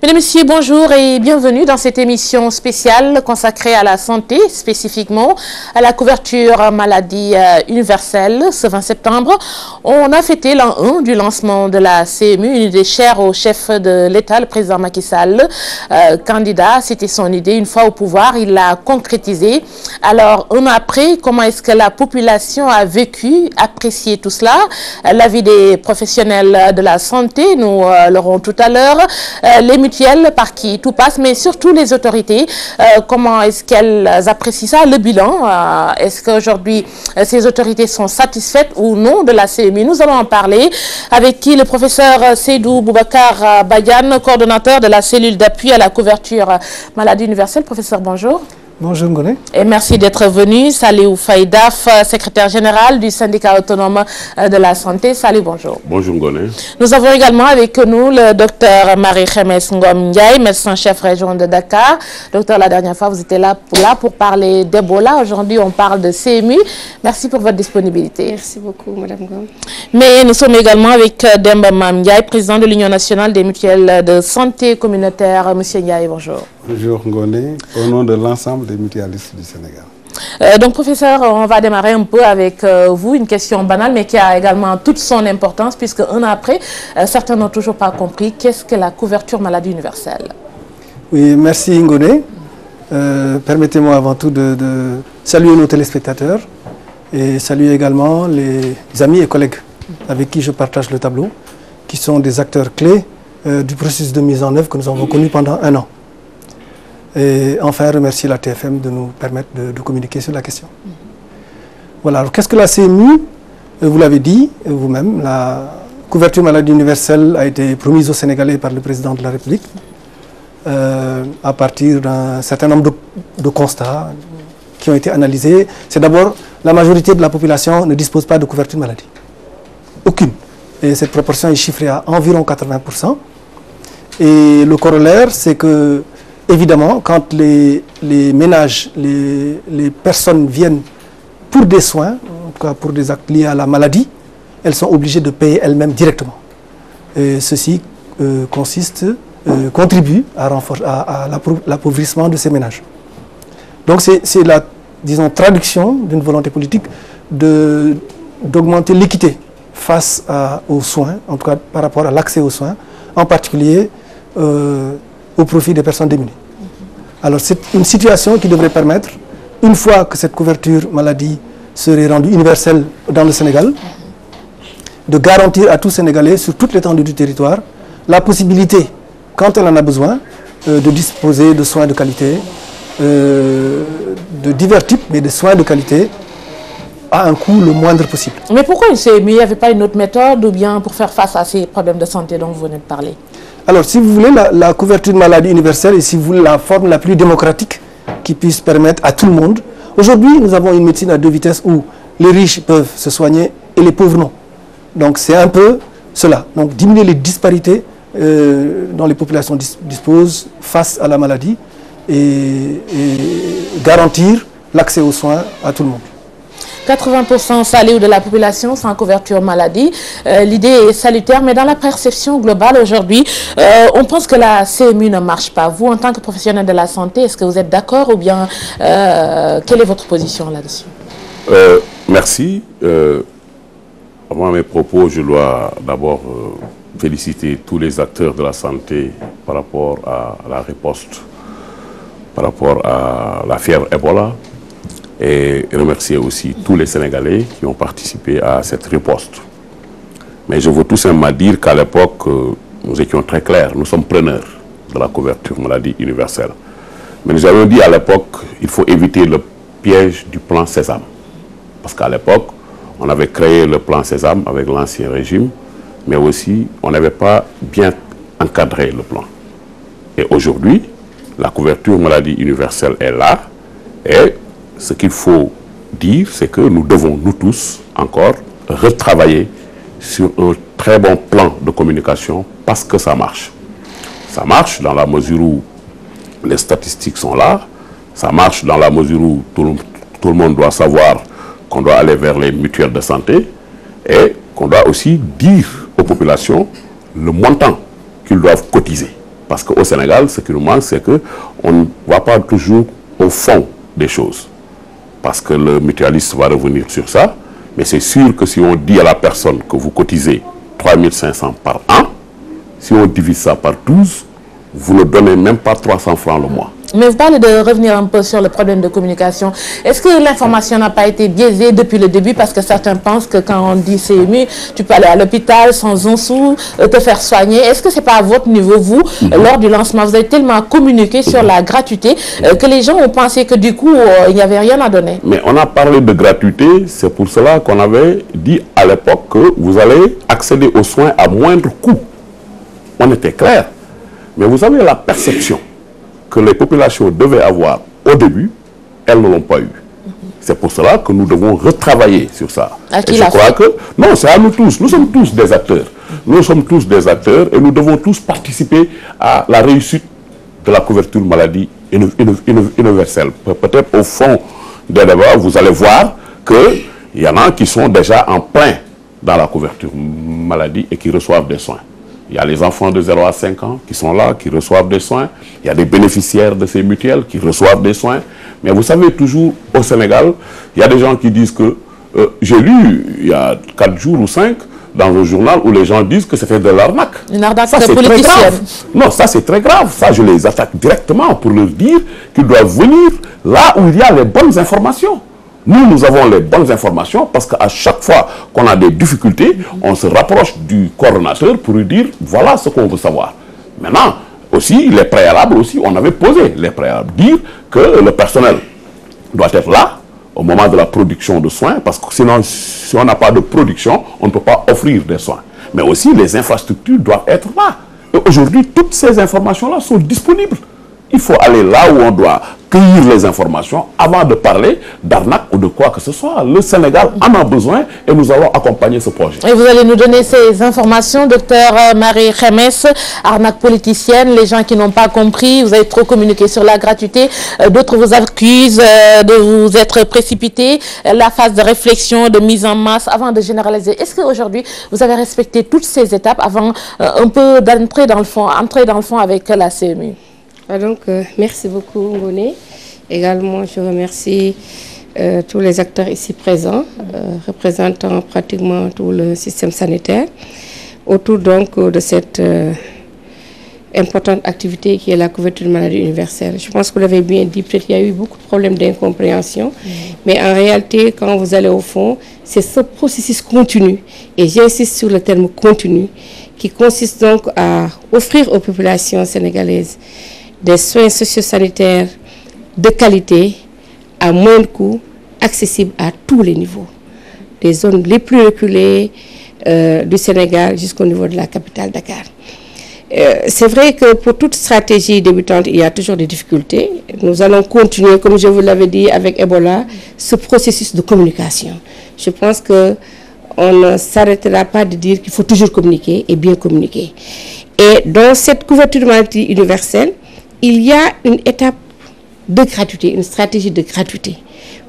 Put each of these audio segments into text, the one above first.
Mesdames, Messieurs, bonjour et bienvenue dans cette émission spéciale consacrée à la santé, spécifiquement à la couverture maladie universelle. Ce 20 septembre, on a fêté l'an 1 du lancement de la CMU, une idée chère au chef de l'État, le président Macky Sall. Candidat, c'était son idée. Une fois au pouvoir, il l'a concrétisée. Alors, un an après, comment est-ce que la population a vécu, apprécié tout cela? L'avis des professionnels de la santé, nous l'aurons tout à l'heure. Les mutuelles par qui tout passe, mais surtout les autorités. Comment est-ce qu'elles apprécient ça? Le bilan, est-ce qu'aujourd'hui ces autorités sont satisfaites ou non de la CMU? Nous allons en parler avec qui? Le professeur Seydou Boubacar Badiane, coordonnateur de la cellule d'appui à la couverture maladie universelle. Professeur, bonjour. Bonjour Ngoné. Et merci d'être venu. Salut Faïdaf, secrétaire général du syndicat autonome de la santé. Salut, bonjour. Bonjour Ngoné. Nous avons également avec nous le docteur Marie-Khemes Ngom Ndiaye, médecin-chef région de Dakar. Docteur, la dernière fois, vous étiez là pour parler d'Ebola. Aujourd'hui, on parle de CMU. Merci pour votre disponibilité. Merci beaucoup, Madame Ngom. Mais nous sommes également avec Demba Mam Ndiaye, président de l'Union nationale des mutuelles de santé communautaire. Monsieur Ndiaye, bonjour. Bonjour Ngoné, au nom de l'ensemble des mutualistes du Sénégal. Donc, professeur, on va démarrer un peu avec vous, une question banale, mais qui a également toute son importance, puisque un an après, certains n'ont toujours pas compris qu'est-ce que la couverture maladie universelle. Oui, merci Ngoné. Permettez-moi avant tout de saluer nos téléspectateurs et saluer également les amis et collègues avec qui je partage le tableau, qui sont des acteurs clés du processus de mise en œuvre que nous avons connu pendant un an. Et enfin, remercier la TFM de nous permettre de communiquer sur la question. Voilà, qu'est-ce que la CMU? Vous l'avez dit vous-même, la couverture maladie universelle a été promise aux Sénégalais par le président de la République à partir d'un certain nombre de constats qui ont été analysés. C'est d'abord, la majorité de la population ne dispose pas de couverture maladie. Aucune. Et cette proportion est chiffrée à environ 80%. Et le corollaire, c'est que évidemment, quand les ménages, les personnes viennent pour des soins, en tout cas pour des actes liés à la maladie, elles sont obligées de payer elles-mêmes directement. Et ceci contribue à l'appauvrissement de ces ménages. Donc c'est la, disons, traduction d'une volonté politique d'augmenter l'équité face aux soins, en tout cas par rapport à l'accès aux soins, en particulier au profit des personnes démunies. Alors c'est une situation qui devrait permettre, une fois que cette couverture maladie serait rendue universelle dans le Sénégal, de garantir à tous Sénégalais sur toute l'étendue du territoire la possibilité, quand elle en a besoin, de disposer de soins de qualité, de divers types, mais de soins de qualité, à un coût le moindre possible. Mais pourquoi il n'y avait pas une autre méthode ou bien pour faire face à ces problèmes de santé dont vous venez de parler? Alors, si vous voulez, la couverture de maladie universelle et si vous voulez la forme la plus démocratique qui puisse permettre à tout le monde. Aujourd'hui, nous avons une médecine à deux vitesses où les riches peuvent se soigner et les pauvres non. Donc, c'est un peu cela. Donc, diminuer les disparités dont les populations disposent face à la maladie et garantir l'accès aux soins à tout le monde. 80% salé de la population sans couverture maladie. L'idée est salutaire, mais dans la perception globale aujourd'hui, on pense que la CMU ne marche pas. Vous, en tant que professionnel de la santé, est-ce que vous êtes d'accord ou bien quelle est votre position là-dessus? Merci. Avant mes propos, je dois d'abord féliciter tous les acteurs de la santé par rapport à la riposte, par rapport à la fièvre Ebola. Et remercier aussi tous les Sénégalais qui ont participé à cette riposte. Mais je veux tout simplement dire qu'à l'époque, nous étions très clairs, nous sommes preneurs de la couverture maladie universelle. Mais nous avons dit à l'époque, il faut éviter le piège du plan Sésame. Parce qu'à l'époque, on avait créé le plan Sésame avec l'ancien régime, mais aussi on n'avait pas bien encadré le plan. Et aujourd'hui, la couverture maladie universelle est là, et ce qu'il faut dire, c'est que nous devons, nous tous, encore, retravailler sur un très bon plan de communication parce que ça marche. Ça marche dans la mesure où les statistiques sont là, ça marche dans la mesure où tout le monde doit savoir qu'on doit aller vers les mutuelles de santé et qu'on doit aussi dire aux populations le montant qu'ils doivent cotiser. Parce qu'au Sénégal, ce qui nous manque, c'est qu'on ne va pas toujours au fond des choses. Parce que le mutualiste va revenir sur ça. Mais c'est sûr que si on dit à la personne que vous cotisez 3 500 par an, si on divise ça par 12, vous ne donnez même pas 300 francs le mois. Mais vous parlez de revenir un peu sur le problème de communication. Est-ce que l'information n'a pas été biaisée depuis le début? Parce que certains pensent que quand on dit CMU, tu peux aller à l'hôpital sans un sou, te faire soigner. Est-ce que ce n'est pas à votre niveau, vous, lors du lancement, vous avez tellement communiqué sur la gratuité que les gens ont pensé que du coup, il n'y avait rien à donner? Mais on a parlé de gratuité, c'est pour cela qu'on avait dit à l'époque que vous allez accéder aux soins à moindre coût. On était clair. Mais vous savez, la perception que les populations devaient avoir au début, elles ne l'ont pas eu. C'est pour cela que nous devons retravailler sur ça. Et je crois que, non, c'est à nous tous. Nous sommes tous des acteurs. Nous sommes tous des acteurs et nous devons tous participer à la réussite de la couverture maladie universelle. Peut-être au fond des débats, vous allez voir qu'il y en a qui sont déjà en plein dans la couverture maladie et qui reçoivent des soins. Il y a les enfants de 0 à 5 ans qui sont là, qui reçoivent des soins. Il y a des bénéficiaires de ces mutuelles qui reçoivent des soins. Mais vous savez, toujours au Sénégal, il y a des gens qui disent que... j'ai lu il y a 4 jours ou 5 dans un journal où les gens disent que c'était de l'arnaque. Une arnaque politicienne. Non, ça c'est très grave. Ça, je les attaque directement pour leur dire qu'ils doivent venir là où il y a les bonnes informations. Nous avons les bonnes informations parce qu'à chaque fois qu'on a des difficultés, on se rapproche du coordonnateur pour lui dire voilà ce qu'on veut savoir. Maintenant, aussi, les préalables aussi, on avait posé les préalables. Dire que le personnel doit être là au moment de la production de soins parce que sinon, si on n'a pas de production, on ne peut pas offrir des soins. Mais aussi, les infrastructures doivent être là. Et aujourd'hui, toutes ces informations-là sont disponibles. Il faut aller là où on doit cueillir les informations avant de parler d'arnaque ou de quoi que ce soit. Le Sénégal en a besoin et nous allons accompagner ce projet. Et vous allez nous donner ces informations, docteur Marie Khemesse, arnaque politicienne, les gens qui n'ont pas compris, vous avez trop communiqué sur la gratuité, d'autres vous accusent de vous être précipité, la phase de réflexion, de mise en masse avant de généraliser. Est-ce qu'aujourd'hui, vous avez respecté toutes ces étapes avant un peu d'entrer dans le fond, avec la CMU? Donc, merci beaucoup, Ngoné. Également, je remercie tous les acteurs ici présents, représentant pratiquement tout le système sanitaire, autour donc de cette importante activité qui est la couverture de maladie universelle. Je pense que vous l'avez bien dit, peut-être qu'il y a eu beaucoup de problèmes d'incompréhension, mais en réalité, quand vous allez au fond, c'est ce processus continu, et j'insiste sur le terme continu, qui consiste donc à offrir aux populations sénégalaises des soins socio-sanitaires de qualité, à moindre coût, accessibles à tous les niveaux. Des zones les plus reculées du Sénégal jusqu'au niveau de la capitale Dakar. C'est vrai que pour toute stratégie débutante, il y a toujours des difficultés. Nous allons continuer, comme je vous l'avais dit avec Ebola, ce processus de communication. Je pense qu'on ne s'arrêtera pas de dire qu'il faut toujours communiquer et bien communiquer. Et dans cette couverture de maladie universelle, il y a une étape de gratuité, une stratégie de gratuité.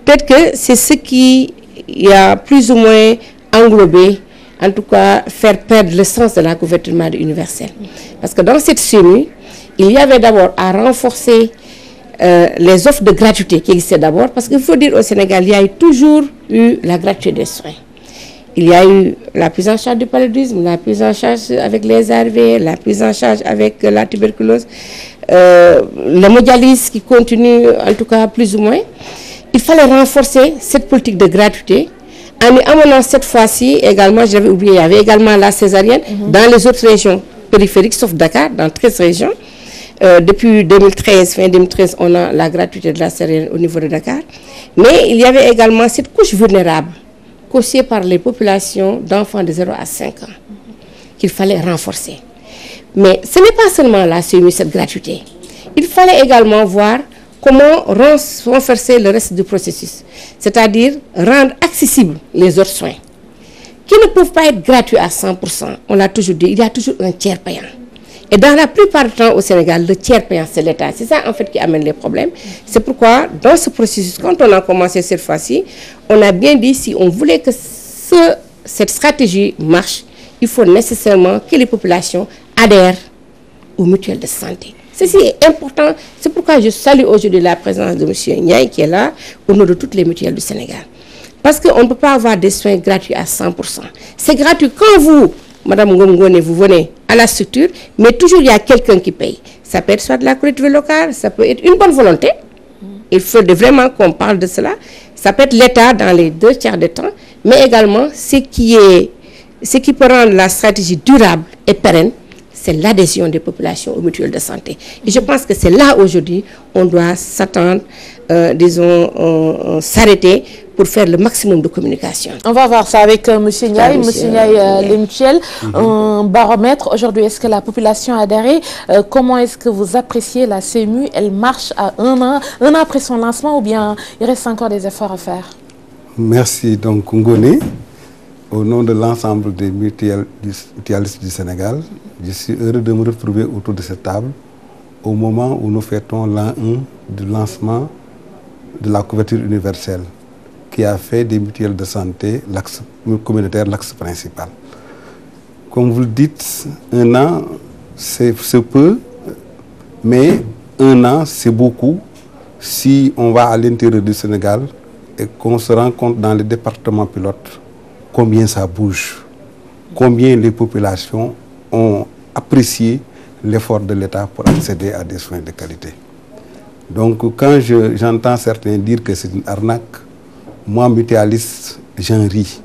Peut-être que c'est ce qui a plus ou moins englobé, en tout cas, faire perdre le sens de la couverture de maladie universelle. Parce que dans cette CMU, il y avait d'abord à renforcer les offres de gratuité qui existaient d'abord, parce qu'il faut dire au Sénégal, il y a toujours eu la gratuité des soins. Il y a eu la prise en charge du paludisme, la prise en charge avec les ARV, la prise en charge avec la tuberculose, l'hémodialyse qui continue en tout cas plus ou moins. Il fallait renforcer cette politique de gratuité en y amenant cette fois-ci également, j'avais oublié, il y avait également la césarienne dans les autres régions périphériques, sauf Dakar, dans 13 régions. Depuis 2013, fin 2013, on a la gratuité de la césarienne au niveau de Dakar. Mais il y avait également cette couche vulnérable causée par les populations d'enfants de 0 à 5 ans qu'il fallait renforcer. Mais ce n'est pas seulement la CMU, cette gratuité. Il fallait également voir comment renforcer le reste du processus, c'est-à-dire rendre accessibles les autres soins, qui ne peuvent pas être gratuits à 100%. On l'a toujours dit, il y a toujours un tiers payant. Et dans la plupart du temps au Sénégal, le tiers payant, c'est l'État. C'est ça en fait qui amène les problèmes. C'est pourquoi dans ce processus, quand on a commencé cette fois-ci, on a bien dit si on voulait que cette stratégie marche, il faut nécessairement que les populations adhèrent aux mutuelles de santé. Ceci est important. C'est pourquoi je salue aujourd'hui la présence de M. Ndiaye qui est là au nom de toutes les mutuelles du Sénégal. Parce qu'on ne peut pas avoir des soins gratuits à 100%. C'est gratuit quand vous, Madame Ngomgone, vous venez à la structure, mais toujours il y a quelqu'un qui paye. Ça peut être soit de la collectivité locale, ça peut être une bonne volonté. Il faut vraiment qu'on parle de cela. Ça peut être l'État dans les 2/3 du temps, mais également ce qui peut rendre la stratégie durable et pérenne, c'est l'adhésion des populations aux mutuelles de santé. Et je pense que c'est là aujourd'hui on doit s'attendre, s'arrêter pour faire le maximum de communication. On va voir ça avec M. Ndiaye. Monsieur Ndiaye, les mutuelles, un baromètre. Aujourd'hui, est-ce que la population a adhéré? Comment est-ce que vous appréciez la CMU? Elle marche à un an après son lancement ou bien il reste encore des efforts à faire? Merci donc Ngone. Au nom de l'ensemble des mutualistes du Sénégal, je suis heureux de me retrouver autour de cette table au moment où nous fêtons l'an 1 du lancement de la couverture universelle qui a fait des mutuelles de santé l'axe communautaire, l'axe principal. Comme vous le dites, un an c'est peu, mais un an c'est beaucoup si on va à l'intérieur du Sénégal et qu'on se rend compte dans les départements pilotes combien ça bouge, combien les populations ont apprécié l'effort de l'État pour accéder à des soins de qualité. Donc quand j'entends certains dire que c'est une arnaque, moi mutualiste, j'en ris.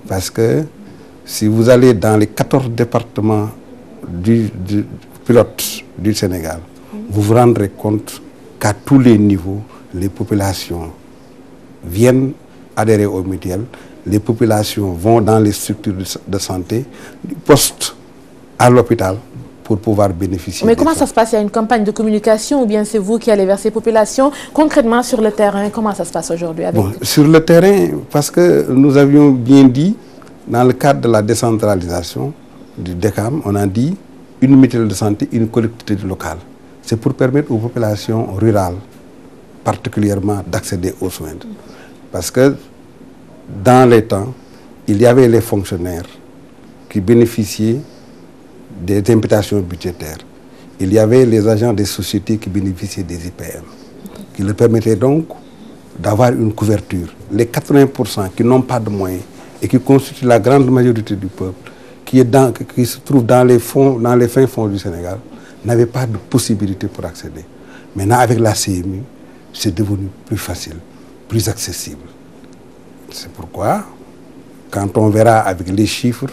Parce que si vous allez dans les 14 départements du pilote du Sénégal, vous vous rendrez compte qu'à tous les niveaux, les populations viennent adhérer aux mutuelles. Les populations vont dans les structures de santé, du poste à l'hôpital, pour pouvoir bénéficier. Mais comment ça se passe? Il y a une campagne de communication ou bien c'est vous qui allez vers ces populations? Concrètement, sur le terrain, comment ça se passe aujourd'hui? Sur le terrain, parce que nous avions bien dit, dans le cadre de la décentralisation du DECAM, on a dit une mutuelle de santé, une collectivité locale. C'est pour permettre aux populations rurales, particulièrement, d'accéder aux soins. Parce que dans les temps, il y avait les fonctionnaires qui bénéficiaient des imputations budgétaires. Il y avait les agents des sociétés qui bénéficiaient des IPM, qui leur permettaient donc d'avoir une couverture. Les 80% qui n'ont pas de moyens et qui constituent la grande majorité du peuple, qui se trouvent dans les fins fonds du Sénégal, n'avaient pas de possibilité pour accéder. Maintenant, avec la CMU, c'est devenu plus facile, plus accessible. C'est pourquoi, quand on verra avec les chiffres,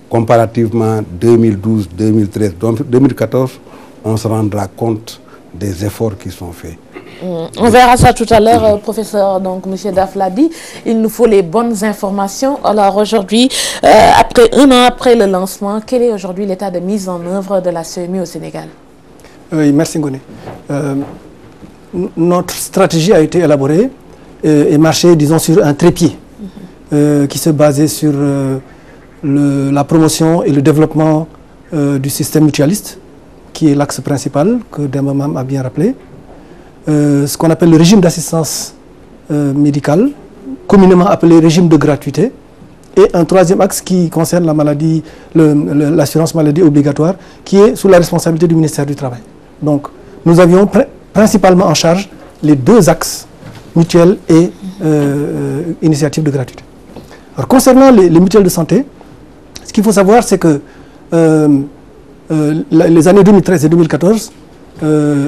comparativement 2012, 2013, 2014, on se rendra compte des efforts qui sont faits. On verra ça tout à l'heure, professeur. Donc, M. Daf l'a dit, il nous faut les bonnes informations. Alors aujourd'hui, un an après le lancement, quel est aujourd'hui l'état de mise en œuvre de la CMU au Sénégal? Oui, merci Ngoné. Notre stratégie a été élaborée et marché, disons, sur un trépied qui se basait sur la promotion et le développement du système mutualiste, qui est l'axe principal que Demamam a bien rappelé. Ce qu'on appelle le régime d'assistance médicale, communément appelé régime de gratuité, et un troisième axe qui concerne la maladie, l'assurance maladie obligatoire, qui est sous la responsabilité du ministère du Travail. Donc, nous avions principalement en charge les deux axes, mutuelles et initiatives de gratuité. Alors, concernant les mutuelles de santé, ce qu'il faut savoir, c'est que les années 2013 et 2014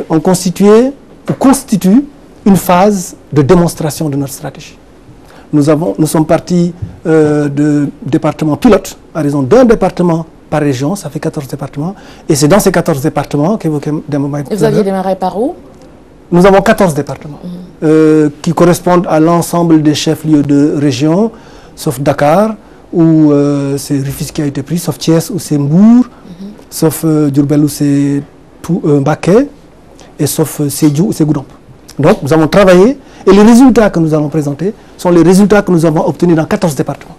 ont constituent une phase de démonstration de notre stratégie. Nous sommes partis de départements pilotes, à raison d'un département par région, ça fait 14 départements, et c'est dans ces 14 départements qu'évoquait Demamam. Et vous aviez démarré par où? Nous avons 14 départements qui correspondent à l'ensemble des chefs-lieux de région, sauf Dakar, où c'est Rufisque qui a été pris, sauf Thiès, où c'est Mbour, sauf Diourbel, où c'est Mbacké, et sauf Sédhiou, où c'est Goudomp. Donc, nous avons travaillé, et les résultats que nous allons présenter sont les résultats que nous avons obtenus dans 14 départements.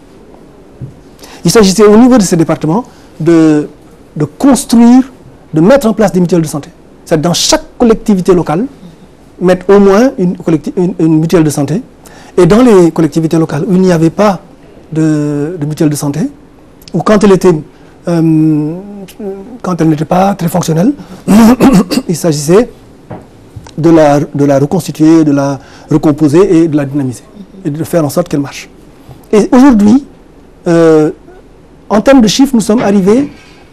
Il s'agissait au niveau de ces départements de construire, de mettre en place des mutuelles de santé. C'est dans chaque collectivité locale, mettre au moins une mutuelle de santé. Et dans les collectivités locales où il n'y avait pas de mutuelle de santé, ou quand elle était quand elle n'était pas très fonctionnelle, il s'agissait de la reconstituer, de la recomposer et de la dynamiser. Et de faire en sorte qu'elle marche. Et aujourd'hui, en termes de chiffres, nous sommes arrivés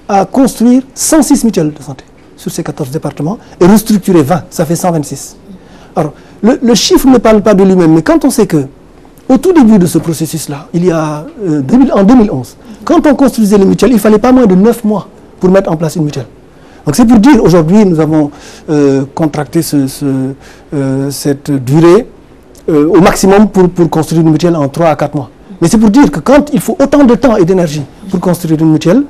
à construire 106 mutuelles de santé sur ces 14 départements et restructurer 20, ça fait 126. Alors, le chiffre ne parle pas de lui-même, mais quand on sait que au tout début de ce processus-là, il y a en 2011, quand on construisait les mutuelles, il ne fallait pas moins de 9 mois pour mettre en place une mutuelle. Donc c'est pour dire, aujourd'hui, nous avons contracté cette durée au maximum pour construire une mutuelle en 3 à 4 mois. Mais c'est pour dire que quand il faut autant de temps et d'énergie pour construire une mutuelle,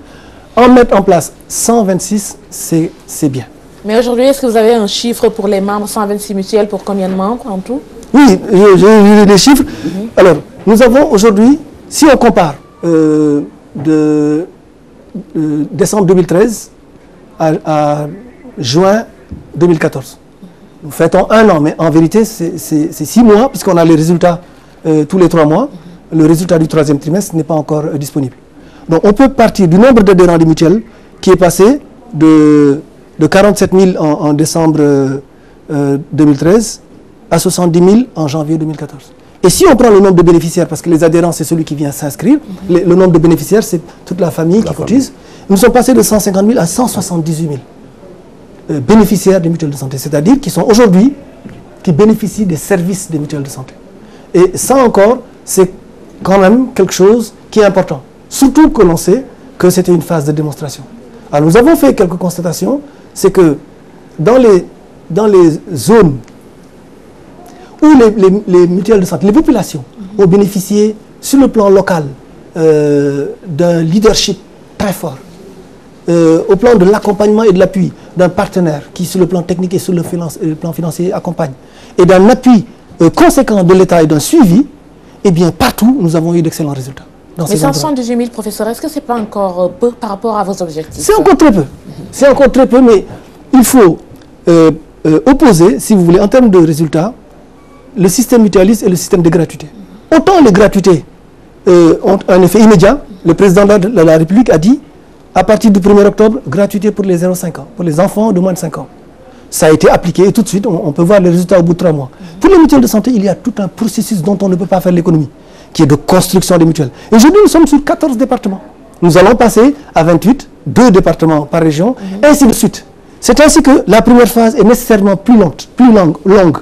en mettre en place 126, c'est bien. Mais aujourd'hui, est-ce que vous avez un chiffre pour les membres, 126 mutuelles, pour combien de membres en tout? Oui, j'ai des chiffres. Alors, nous avons aujourd'hui, si on compare de décembre 2013 à juin 2014, nous fêtons 1 an, mais en vérité, c'est 6 mois, puisqu'on a les résultats tous les 3 mois. Le résultat du 3e trimestre n'est pas encore disponible. Donc, on peut partir du nombre d'adhérents des mutuelles qui est passé de 47 000 en décembre 2013 à 70 000 en janvier 2014. Et si on prend le nombre de bénéficiaires, parce que les adhérents, c'est celui qui vient s'inscrire, le nombre de bénéficiaires, c'est toute la famille qui cotise, nous sommes passés de 150 000 à 178 000 bénéficiaires des mutuelles de santé, c'est-à-dire qui sont aujourd'hui, qui bénéficient des services des mutuelles de santé. Et ça encore, c'est quand même quelque chose qui est important. Surtout que l'on sait que c'était une phase de démonstration. Alors nous avons fait quelques constatations, c'est que dans les zones où les mutuelles de santé, les populations ont bénéficié sur le plan local d'un leadership très fort, au plan de l'accompagnement et de l'appui d'un partenaire qui sur le plan technique et sur le plan financier accompagne, et d'un appui conséquent de l'État et d'un suivi, eh bien partout nous avons eu d'excellents résultats. Mais 178 000 professeurs, est-ce que ce n'est pas encore peu par rapport à vos objectifs? C'est encore très peu. C'est encore très peu, mais il faut opposer, si vous voulez, en termes de résultats, le système mutualiste et le système de gratuité. Autant les gratuités ont un effet immédiat. Le président de la République a dit, à partir du 1er octobre, gratuité pour les 0,5 ans, pour les enfants de moins de 5 ans. Ça a été appliqué et tout de suite, on peut voir les résultats au bout de 3 mois. Pour les mutuelles de santé, il y a tout un processus dont on ne peut pas faire l'économie, qui est de construction des mutuelles. Et aujourd'hui, nous sommes sur 14 départements. Nous allons passer à 28, 2 départements par région, ainsi de suite. C'est ainsi que la première phase est nécessairement plus longue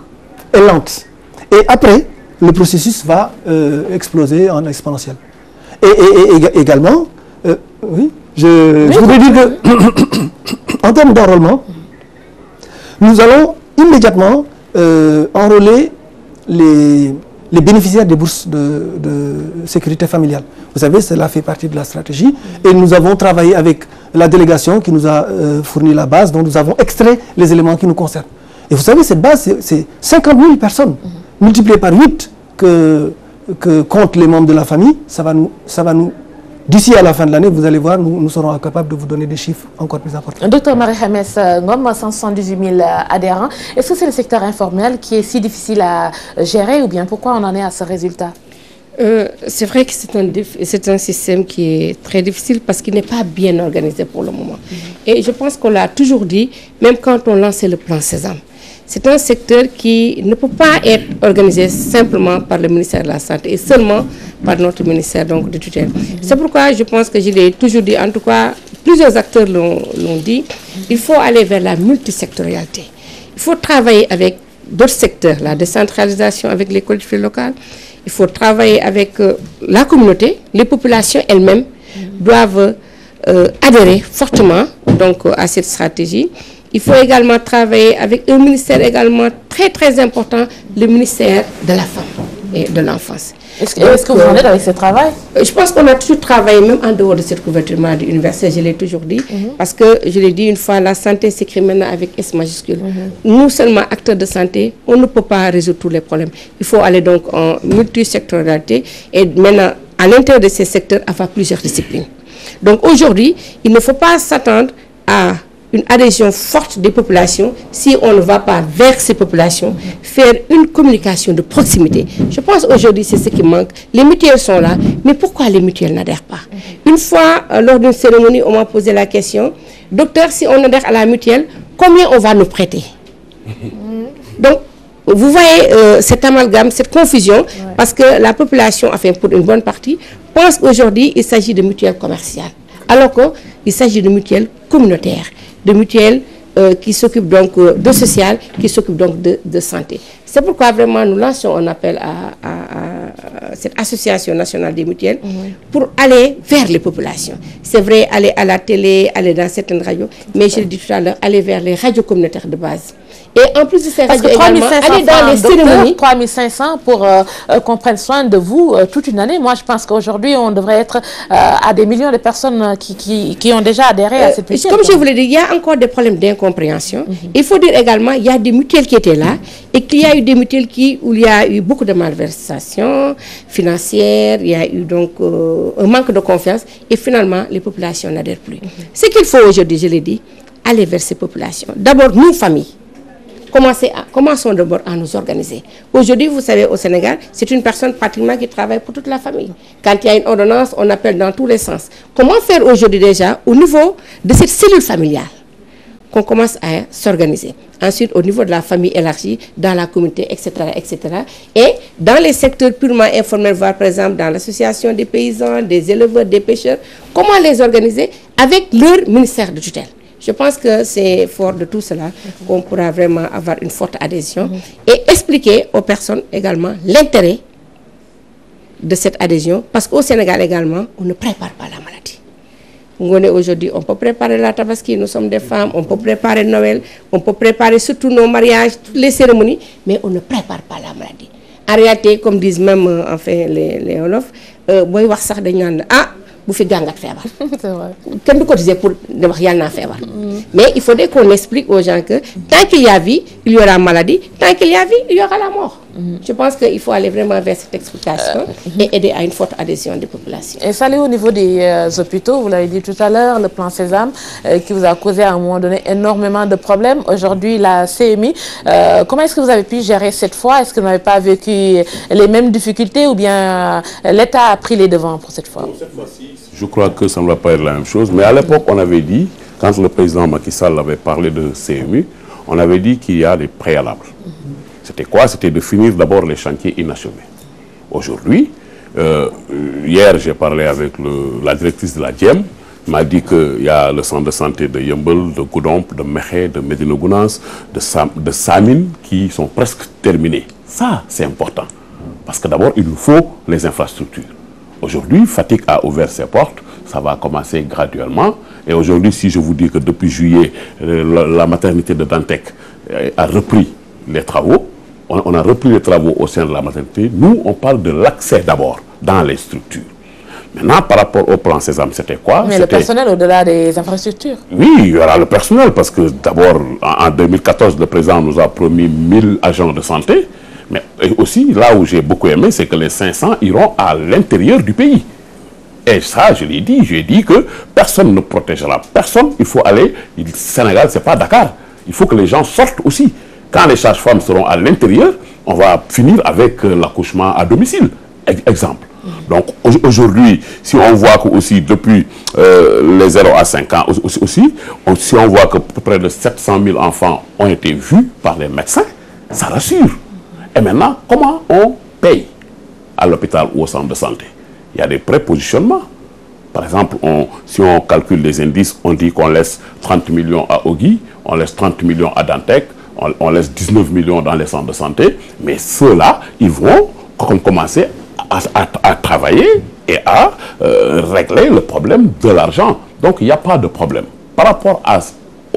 et lente. Et après, le processus va exploser en exponentiel. Et également, oui, je voudrais dire que, en termes d'enrôlement, nous allons immédiatement enrôler les bénéficiaires des bourses de sécurité familiale. Vous savez, cela fait partie de la stratégie. Et nous avons travaillé avec la délégation qui nous a fourni la base, dont nous avons extrait les éléments qui nous concernent. Et vous savez, cette base, c'est 50 000 personnes, multipliées par 8 que comptent les membres de la famille. Ça va nous d'ici à la fin de l'année, vous allez voir, nous serons capables de vous donner des chiffres encore plus importants. Docteur Marie-Khemesse Ngom, 178 000 adhérents. Est-ce que c'est le secteur informel qui est si difficile à gérer ou bien pourquoi on en est à ce résultat? C'est vrai que c'est un système qui est très difficile parce qu'il n'est pas bien organisé pour le moment. Et je pense qu'on l'a toujours dit, même quand on lançait le plan Sésame. C'est un secteur qui ne peut pas être organisé simplement par le ministère de la Santé et seulement par notre ministère donc, de tutelle. C'est pourquoi je pense que je l'ai toujours dit, en tout cas, plusieurs acteurs l'ont dit, il faut aller vers la multisectorialité. Il faut travailler avec d'autres secteurs, la décentralisation avec les collectivités locales. Il faut travailler avec la communauté. Les populations elles-mêmes doivent adhérer fortement donc, à cette stratégie. Il faut également travailler avec un ministère également très très important, le ministère de la femme et de l'enfance. Est-ce que vous en êtes avec ce travail? Je pense qu'on a toujours travaillé, même en dehors de cette couverture maladie universelle, je l'ai toujours dit, parce que je l'ai dit une fois, la santé s'écrit maintenant avec S majuscule. Nous seulement acteurs de santé, on ne peut pas résoudre tous les problèmes. Il faut aller donc en multisectorialité et maintenant, à l'intérieur de ces secteurs, avoir plusieurs disciplines. Donc aujourd'hui, il ne faut pas s'attendre à une adhésion forte des populations si on ne va pas vers ces populations faire une communication de proximité. Je pense aujourd'hui c'est ce qui manque. Les mutuelles sont là, mais pourquoi les mutuelles n'adhèrent pas? Une Une fois, lors d'une cérémonie, on m'a posé la question, docteur, si on adhère à la mutuelle, combien on va nous prêter? Donc, vous voyez cet amalgame, cette confusion, parce que la population, enfin pour une bonne partie, pense qu'aujourd'hui, il s'agit de mutuelles commerciales, alors qu'il s'agit de mutuelles communautaires, de mutuelles qui s'occupent donc de social, qui s'occupent donc de santé. C'est pourquoi vraiment nous lançons un appel à cette association nationale des mutuelles pour aller vers les populations. C'est vrai, aller à la télé, aller dans certaines radios, mais je l'ai dit tout à l'heure, aller vers les radios communautaires de base. Et en plus de ces radios également, aller dans les cérémonies. 3500 pour qu'on prenne soin de vous toute une année. Moi, je pense qu'aujourd'hui, on devrait être à des millions de personnes qui ont déjà adhéré à cette mutuelle. Comme je vous l'ai dit, il y a encore des problèmes d'incompréhension. Il faut dire également, il y a des mutuelles qui étaient là et qu'il y a eu des mutuelles où il y a eu beaucoup de malversations financières, il y a eu donc un manque de confiance et finalement, les populations n'adhèrent plus. Ce qu'il faut aujourd'hui, je l'ai dit, aller vers ces populations. D'abord, nous, familles. Commençons d'abord à nous organiser. Aujourd'hui, vous savez, au Sénégal, c'est une personne pratiquement qui travaille pour toute la famille. Quand il y a une ordonnance, on appelle dans tous les sens. Comment faire aujourd'hui déjà au niveau de cette cellule familiale qu'on commence à s'organiser. Ensuite, au niveau de la famille élargie, dans la communauté, etc., etc. Et dans les secteurs purement informels, voire par exemple dans l'association des paysans, des éleveurs, des pêcheurs, comment les organiser avec leur ministère de tutelle. Je pense que c'est fort de tout cela qu'on pourra vraiment avoir une forte adhésion et expliquer aux personnes également l'intérêt de cette adhésion parce qu'au Sénégal également, on ne prépare pas la maladie. Aujourd'hui, on peut préparer la Tabaski, nous sommes des femmes, on peut préparer Noël, on peut préparer surtout nos mariages, toutes les cérémonies, mais on ne prépare pas la maladie. En réalité, comme disent même enfin, les Olofs, boy wax sax dañ naan ah bu fi gàngat feebar. C'est vrai. Kenn du cotiser pour de wax yàlla naa feebar. Mais il faudrait qu'on explique aux gens que tant qu'il y a vie, il y aura maladie, tant qu'il y a vie, il y aura la mort. Je pense qu'il faut aller vraiment vers cette explication et aider à une forte adhésion des populations. Et ça allait au niveau des hôpitaux, vous l'avez dit tout à l'heure, le plan Sésame qui vous a causé à un moment donné énormément de problèmes. Aujourd'hui, la CMI, comment est-ce que vous avez pu gérer cette fois? Est-ce que vous n'avez pas vécu les mêmes difficultés ou bien l'État a pris les devants pour cette fois? Non, cette fois-ci, je crois que ça ne va pas être la même chose. Mais à l'époque, on avait dit, quand le président Macky Sall avait parlé de CMU, on avait dit qu'il y a des préalables. C'était quoi? C'était de finir d'abord les chantiers inachevés. Aujourd'hui, hier j'ai parlé avec la directrice de la DIEM, m'a dit qu'il y a le centre de santé de Yeumbeul, de Goudomp, de Mékhé, de Médina Gounass, de Samine qui sont presque terminés. Ça, c'est important. Parce que d'abord, il nous faut les infrastructures. Aujourd'hui, Fatick a ouvert ses portes, ça va commencer graduellement. Et aujourd'hui, si je vous dis que depuis juillet, la maternité de Dantec a repris les travaux, on a repris les travaux au sein de la maternité. Nous, on parle de l'accès d'abord dans les structures. Maintenant, par rapport au plan Sésame, c'était quoi? Mais le personnel au-delà des infrastructures. Oui, il y aura le personnel parce que d'abord, en 2014, le président nous a promis 1000 agents de santé. Mais aussi, là où j'ai beaucoup aimé, c'est que les 500 iront à l'intérieur du pays. Et ça, je l'ai dit, j'ai dit que personne ne protégera personne. Il faut aller, le Sénégal, ce n'est pas Dakar. Il faut que les gens sortent aussi. Quand les sages-femmes seront à l'intérieur, on va finir avec l'accouchement à domicile. Exemple. Donc aujourd'hui, si on voit que aussi depuis les 0 à 5 ans aussi, si on voit que près de 700 000 enfants ont été vus par les médecins, ça rassure. Et maintenant, comment on paye à l'hôpital ou au centre de santé? Il y a des prépositionnements. Par exemple, si on calcule les indices, on dit qu'on laisse 30 millions à Ogui, on laisse 30 millions à Dantec, on laisse 19 millions dans les centres de santé, mais ceux-là, ils vont commencer à travailler et à régler le problème de l'argent. Donc, il n'y a pas de problème. Par rapport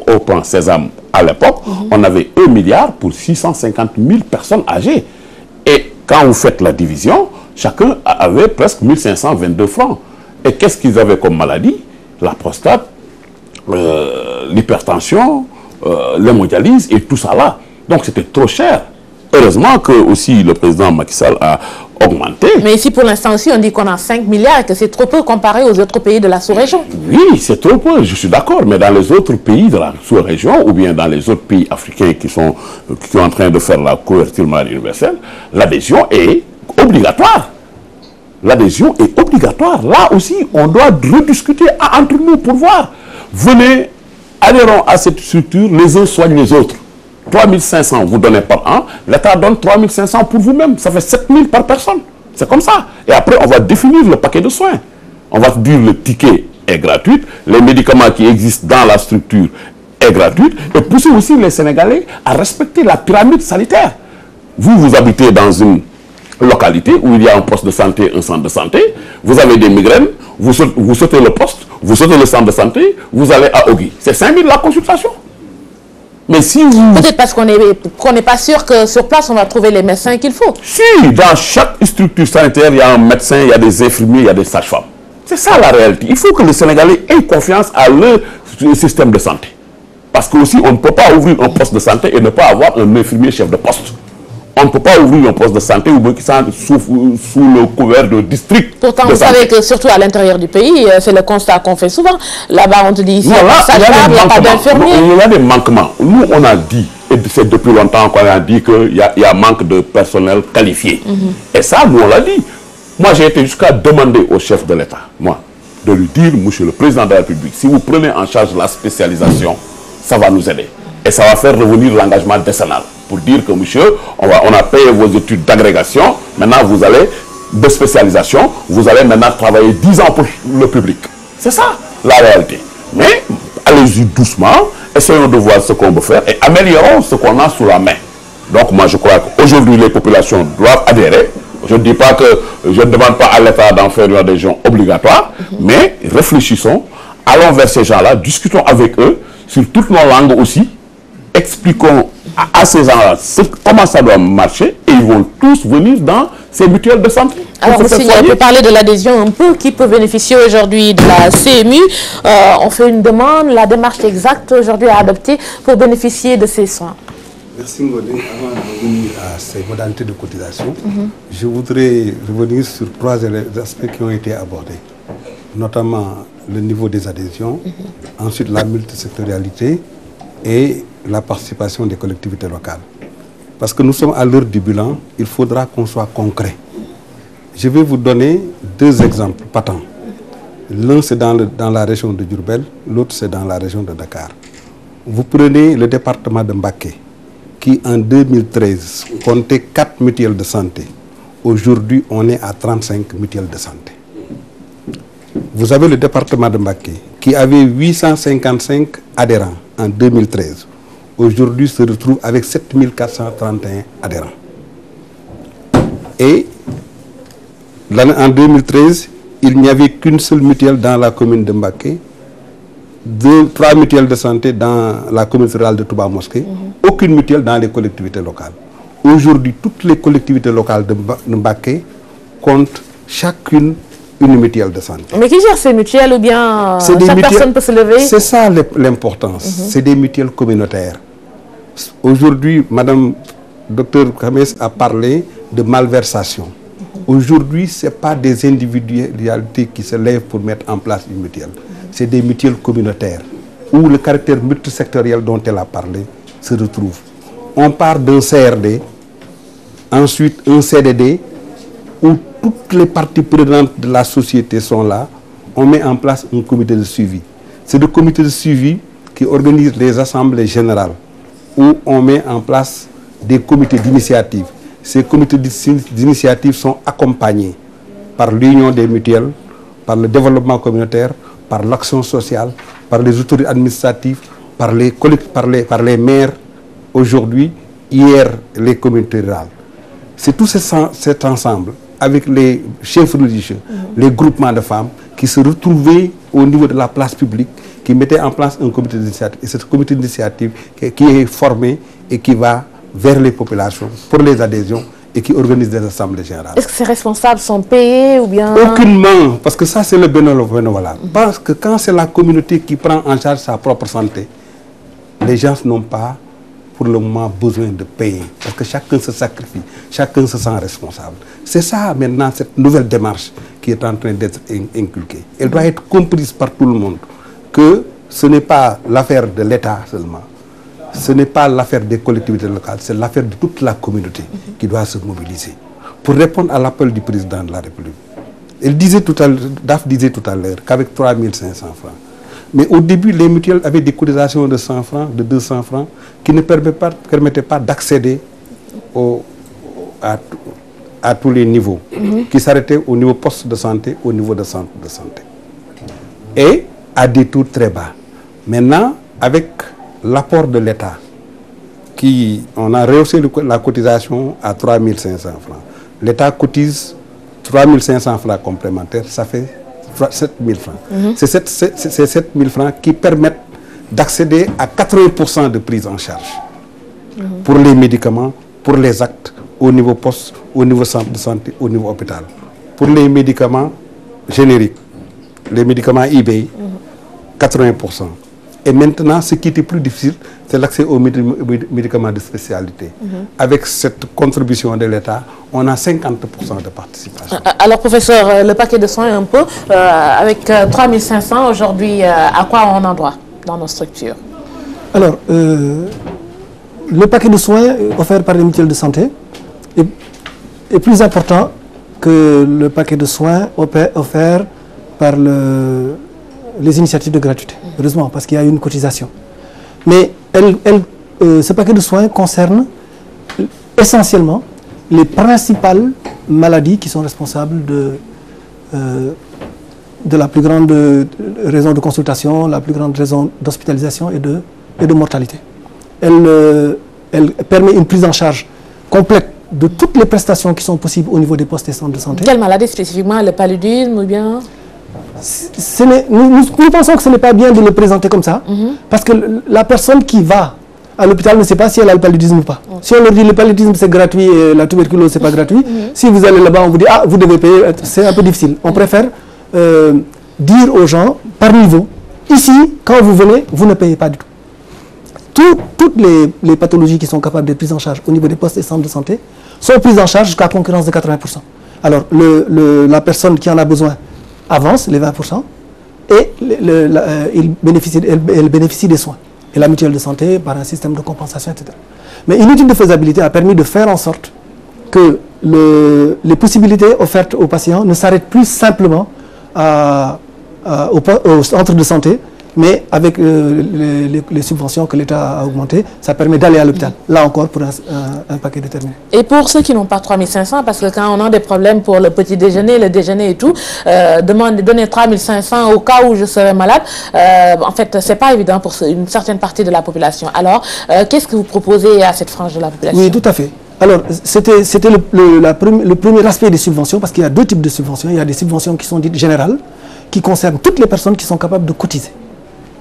au plan Sésame, à l'époque, on avait 1 milliard pour 650 000 personnes âgées. Et quand vous faites la division, chacun avait presque 1522 francs. Et qu'est-ce qu'ils avaient comme maladie? La prostate, l'hypertension, l'hémodialyse et tout ça là. Donc c'était trop cher. Heureusement que aussi le président Macky Sall a augmenté. Mais ici pour l'instant aussi on dit qu'on a 5 milliards et que c'est trop peu comparé aux autres pays de la sous-région. Oui, c'est trop peu, je suis d'accord. Mais dans les autres pays de la sous-région ou bien dans les autres pays africains qui sont en train de faire la couverture maladie universelle, l'adhésion est obligatoire. l'adhésion est obligatoire. Là aussi, on doit rediscuter entre nous pour voir. Venez, adhérons à cette structure, les uns soignent les autres. 3500 vous donnez par an, l'État donne 3500 pour vous-même. Ça fait 7000 par personne. C'est comme ça. Et après, on va définir le paquet de soins. On va dire le ticket est gratuit, les médicaments qui existent dans la structure est gratuit, et pousser aussi les Sénégalais à respecter la pyramide sanitaire. Vous habitez dans une localité où il y a un poste de santé, un centre de santé, vous avez des migraines, vous sautez le poste, vous sautez le centre de santé, vous allez à Ogui. C'est 5000 la consultation. Mais si vous... Peut-être parce qu'on n'est pas sûr que sur place, on va trouver les médecins qu'il faut. Si, dans chaque structure sanitaire, il y a un médecin, il y a des infirmiers, il y a des sages-femmes. C'est ça la réalité. Il faut que les Sénégalais aient confiance à leur système de santé. Parce que aussi, on ne peut pas ouvrir un poste de santé et ne pas avoir un infirmier chef de poste. On ne peut pas ouvrir un poste de santé ou qui sont sous le couvert de district. Pourtant, vous savez que surtout à l'intérieur du pays, c'est le constat qu'on fait souvent. Là-bas, on te dit, il n'y a pas d'infirmiers. Il y a des manquements. Nous, on a dit, et c'est depuis longtemps qu'on a dit qu'il y a manque de personnel qualifié. Et ça, nous, on l'a dit. Moi, j'ai été jusqu'à demander au chef de l'État, de lui dire, monsieur le président de la République, si vous prenez en charge la spécialisation, ça va nous aider. Et ça va faire revenir l'engagement décennal. Pour dire que, monsieur, on a payé vos études d'agrégation, maintenant vous allez, de spécialisation, vous allez maintenant travailler 10 ans pour le public. C'est ça, la réalité. Mais, allez-y doucement, essayons de voir ce qu'on peut faire et améliorons ce qu'on a sous la main. Donc, moi, je crois qu'aujourd'hui, les populations doivent adhérer. Je ne dis pas que, je ne demande pas à l'État d'en faire une adhésion obligatoire, mais réfléchissons, allons vers ces gens-là, discutons avec eux, sur toutes nos langues aussi, expliquons à ces gens-là comment ça doit marcher et ils vont tous venir dans ces mutuelles de santé. Alors, on peut parler de l'adhésion un peu, qui peut bénéficier aujourd'hui de la CMU. On fait une demande, la démarche exacte aujourd'hui à adopter pour bénéficier de ces soins. Merci Ngoné. Avant de revenir à ces modalités de cotisation, je voudrais revenir sur 3 aspects qui ont été abordés, notamment le niveau des adhésions, ensuite la multisectorialité et la participation des collectivités locales. Parce que nous sommes à l'heure du bilan, il faudra qu'on soit concret. Je vais vous donner 2 exemples patents. L'un c'est dans la région de Diourbel, l'autre c'est dans la région de Dakar. Vous prenez le département de Mbacké, qui en 2013 comptait 4 mutuelles de santé. Aujourd'hui, on est à 35 mutuelles de santé. Vous avez le département de Mbacké, qui avait 855 adhérents en 2013. Aujourd'hui, se retrouve avec 7431 adhérents. Et en 2013, il n'y avait qu'une seule mutuelle dans la commune de Mbacké, 3 mutuelles de santé dans la commune rurale de Touba Mosquée, aucune mutuelle dans les collectivités locales. Aujourd'hui, toutes les collectivités locales de Mbacké comptent chacune une mutuelle de santé. Mais qui gère ces mutuelles ou bien chaque personne peut se lever? C'est ça l'importance. C'est des mutuelles communautaires. Aujourd'hui, Madame Dr Khames a parlé de malversation. Aujourd'hui, ce n'est pas des individualités qui se lèvent pour mettre en place une mutuelle. C'est des mutuelles communautaires où le caractère multisectoriel dont elle a parlé se retrouve. On part d'un CRD, ensuite un CDD, où toutes les parties prenantes de la société sont là. On met en place un comité de suivi. C'est le comité de suivi qui organise les assemblées générales, où on met en place des comités d'initiative. Ces comités d'initiative sont accompagnés par l'union des mutuelles, par le développement communautaire, par l'action sociale, par les autorités administratives, par les maires, aujourd'hui, hier, les communautés rurales. C'est tout cet ensemble, avec les chefs religieux, les groupements de femmes, qui se retrouvaient au niveau de la place publique, qui mettaient en place un comité d'initiative. Et ce comité d'initiative qui est formé et qui va vers les populations pour les adhésions et qui organise des assemblées générales. Est-ce que ces responsables sont payés ou bien... Aucunement, parce que ça c'est le bénévolat. Parce que quand c'est la communauté qui prend en charge sa propre santé, les gens n'ont pas pour le moment besoin de payer. Parce que chacun se sacrifie, chacun se sent responsable. C'est ça maintenant, cette nouvelle démarche qui est en train d'être inculquée. Elle doit être comprise par tout le monde, que ce n'est pas l'affaire de l'État seulement. Ce n'est pas l'affaire des collectivités locales, c'est l'affaire de toute la communauté qui doit se mobiliser pour répondre à l'appel du président de la République. DAF disait tout à l'heure qu'avec 3 500 francs. Mais au début, les mutuelles avaient des cotisations de 100 francs, de 200 francs, qui ne permettaient pas d'accéder à tous les niveaux, qui s'arrêtaient au niveau poste de santé, au niveau de centre de santé. Et à des taux très bas. Maintenant, avec l'apport de l'État, on a rehaussé la cotisation à 3 500 francs. L'État cotise 3 500 francs complémentaires, ça fait 7 000 francs. C'est ces 7 000 francs qui permettent d'accéder à 80% de prise en charge pour les médicaments, pour les actes, au niveau poste, au niveau centre de santé, au niveau hôpital. Pour les médicaments génériques, les médicaments eBay, 80%. Et maintenant, ce qui était plus difficile, c'est l'accès aux médicaments de spécialité. Avec cette contribution de l'État, on a 50% de participation. Alors, professeur, le paquet de soins un peu, avec 3 500 aujourd'hui, à quoi on en doit dans nos structures? Alors, le paquet de soins offert par les mutuelles de santé est plus important que le paquet de soins offert par les initiatives de gratuité, heureusement, parce qu'il y a une cotisation. Mais ce paquet de soins concerne essentiellement les principales maladies qui sont responsables de la plus grande raison de consultation, la plus grande raison d'hospitalisation et de mortalité. Elle permet une prise en charge complète de toutes les prestations qui sont possibles au niveau des postes et centres de santé. Quelle maladie spécifiquement? Le paludisme ou bien? Nous pensons que ce n'est pas bien de le présenter comme ça, parce que la personne qui va à l'hôpital ne sait pas si elle a le paludisme ou pas. Si on leur dit le paludisme c'est gratuit et la tuberculose c'est pas gratuit, si vous allez là-bas on vous dit ah vous devez payer, c'est un peu difficile. On préfère dire aux gens par niveau, ici quand vous venez vous ne payez pas du tout. Toutes les pathologies qui sont capables d'être prises en charge au niveau des postes et centres de santé sont prises en charge jusqu'à concurrence de 80%. Alors la personne qui en a besoin avance les 20% et elle bénéficie des soins. Et la mutuelle de santé par un système de compensation, etc. Mais une étude de faisabilité a permis de faire en sorte que les possibilités offertes aux patients ne s'arrêtent plus simplement au centre de santé, mais avec les subventions que l'État a augmentées, ça permet d'aller à l'hôpital, là encore pour un paquet déterminé. Et pour ceux qui n'ont pas 3 500, parce que quand on a des problèmes pour le petit déjeuner, le déjeuner et tout, donner 3 500 au cas où je serais malade, en fait, c'est pas évident pour une certaine partie de la population. Alors, qu'est-ce que vous proposez à cette frange de la population? Oui, tout à fait. Alors, c'était le premier aspect des subventions, parce qu'il y a deux types de subventions. Il y a des subventions qui sont dites générales, qui concernent toutes les personnes qui sont capables de cotiser.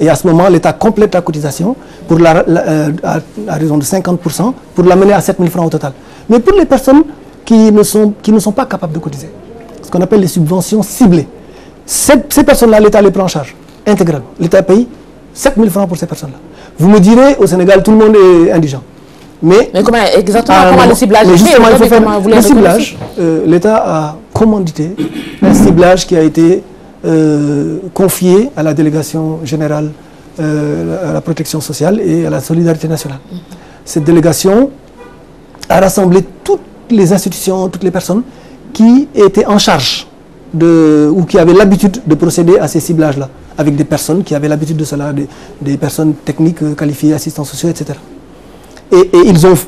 Et à ce moment, l'État complète la cotisation à raison de 50% pour l'amener à 7 000 francs au total. Mais pour les personnes qui ne sont pas capables de cotiser, ce qu'on appelle les subventions ciblées, ces personnes-là, l'État les prend en charge intégralement. L'État paye 7 000 francs pour ces personnes-là. Vous me direz, au Sénégal, tout le monde est indigent. Mais comment exactement comment le ciblage est fait? Il faut faire le ciblage. L'État a commandité un ciblage qui a été confié à la délégation générale à la protection sociale et à la solidarité nationale. Cette délégation a rassemblé toutes les institutions, toutes les personnes qui étaient en charge ou qui avaient l'habitude de procéder à ces ciblages-là, avec des personnes qui avaient l'habitude de cela, des personnes techniques qualifiées, assistants sociaux, etc. Et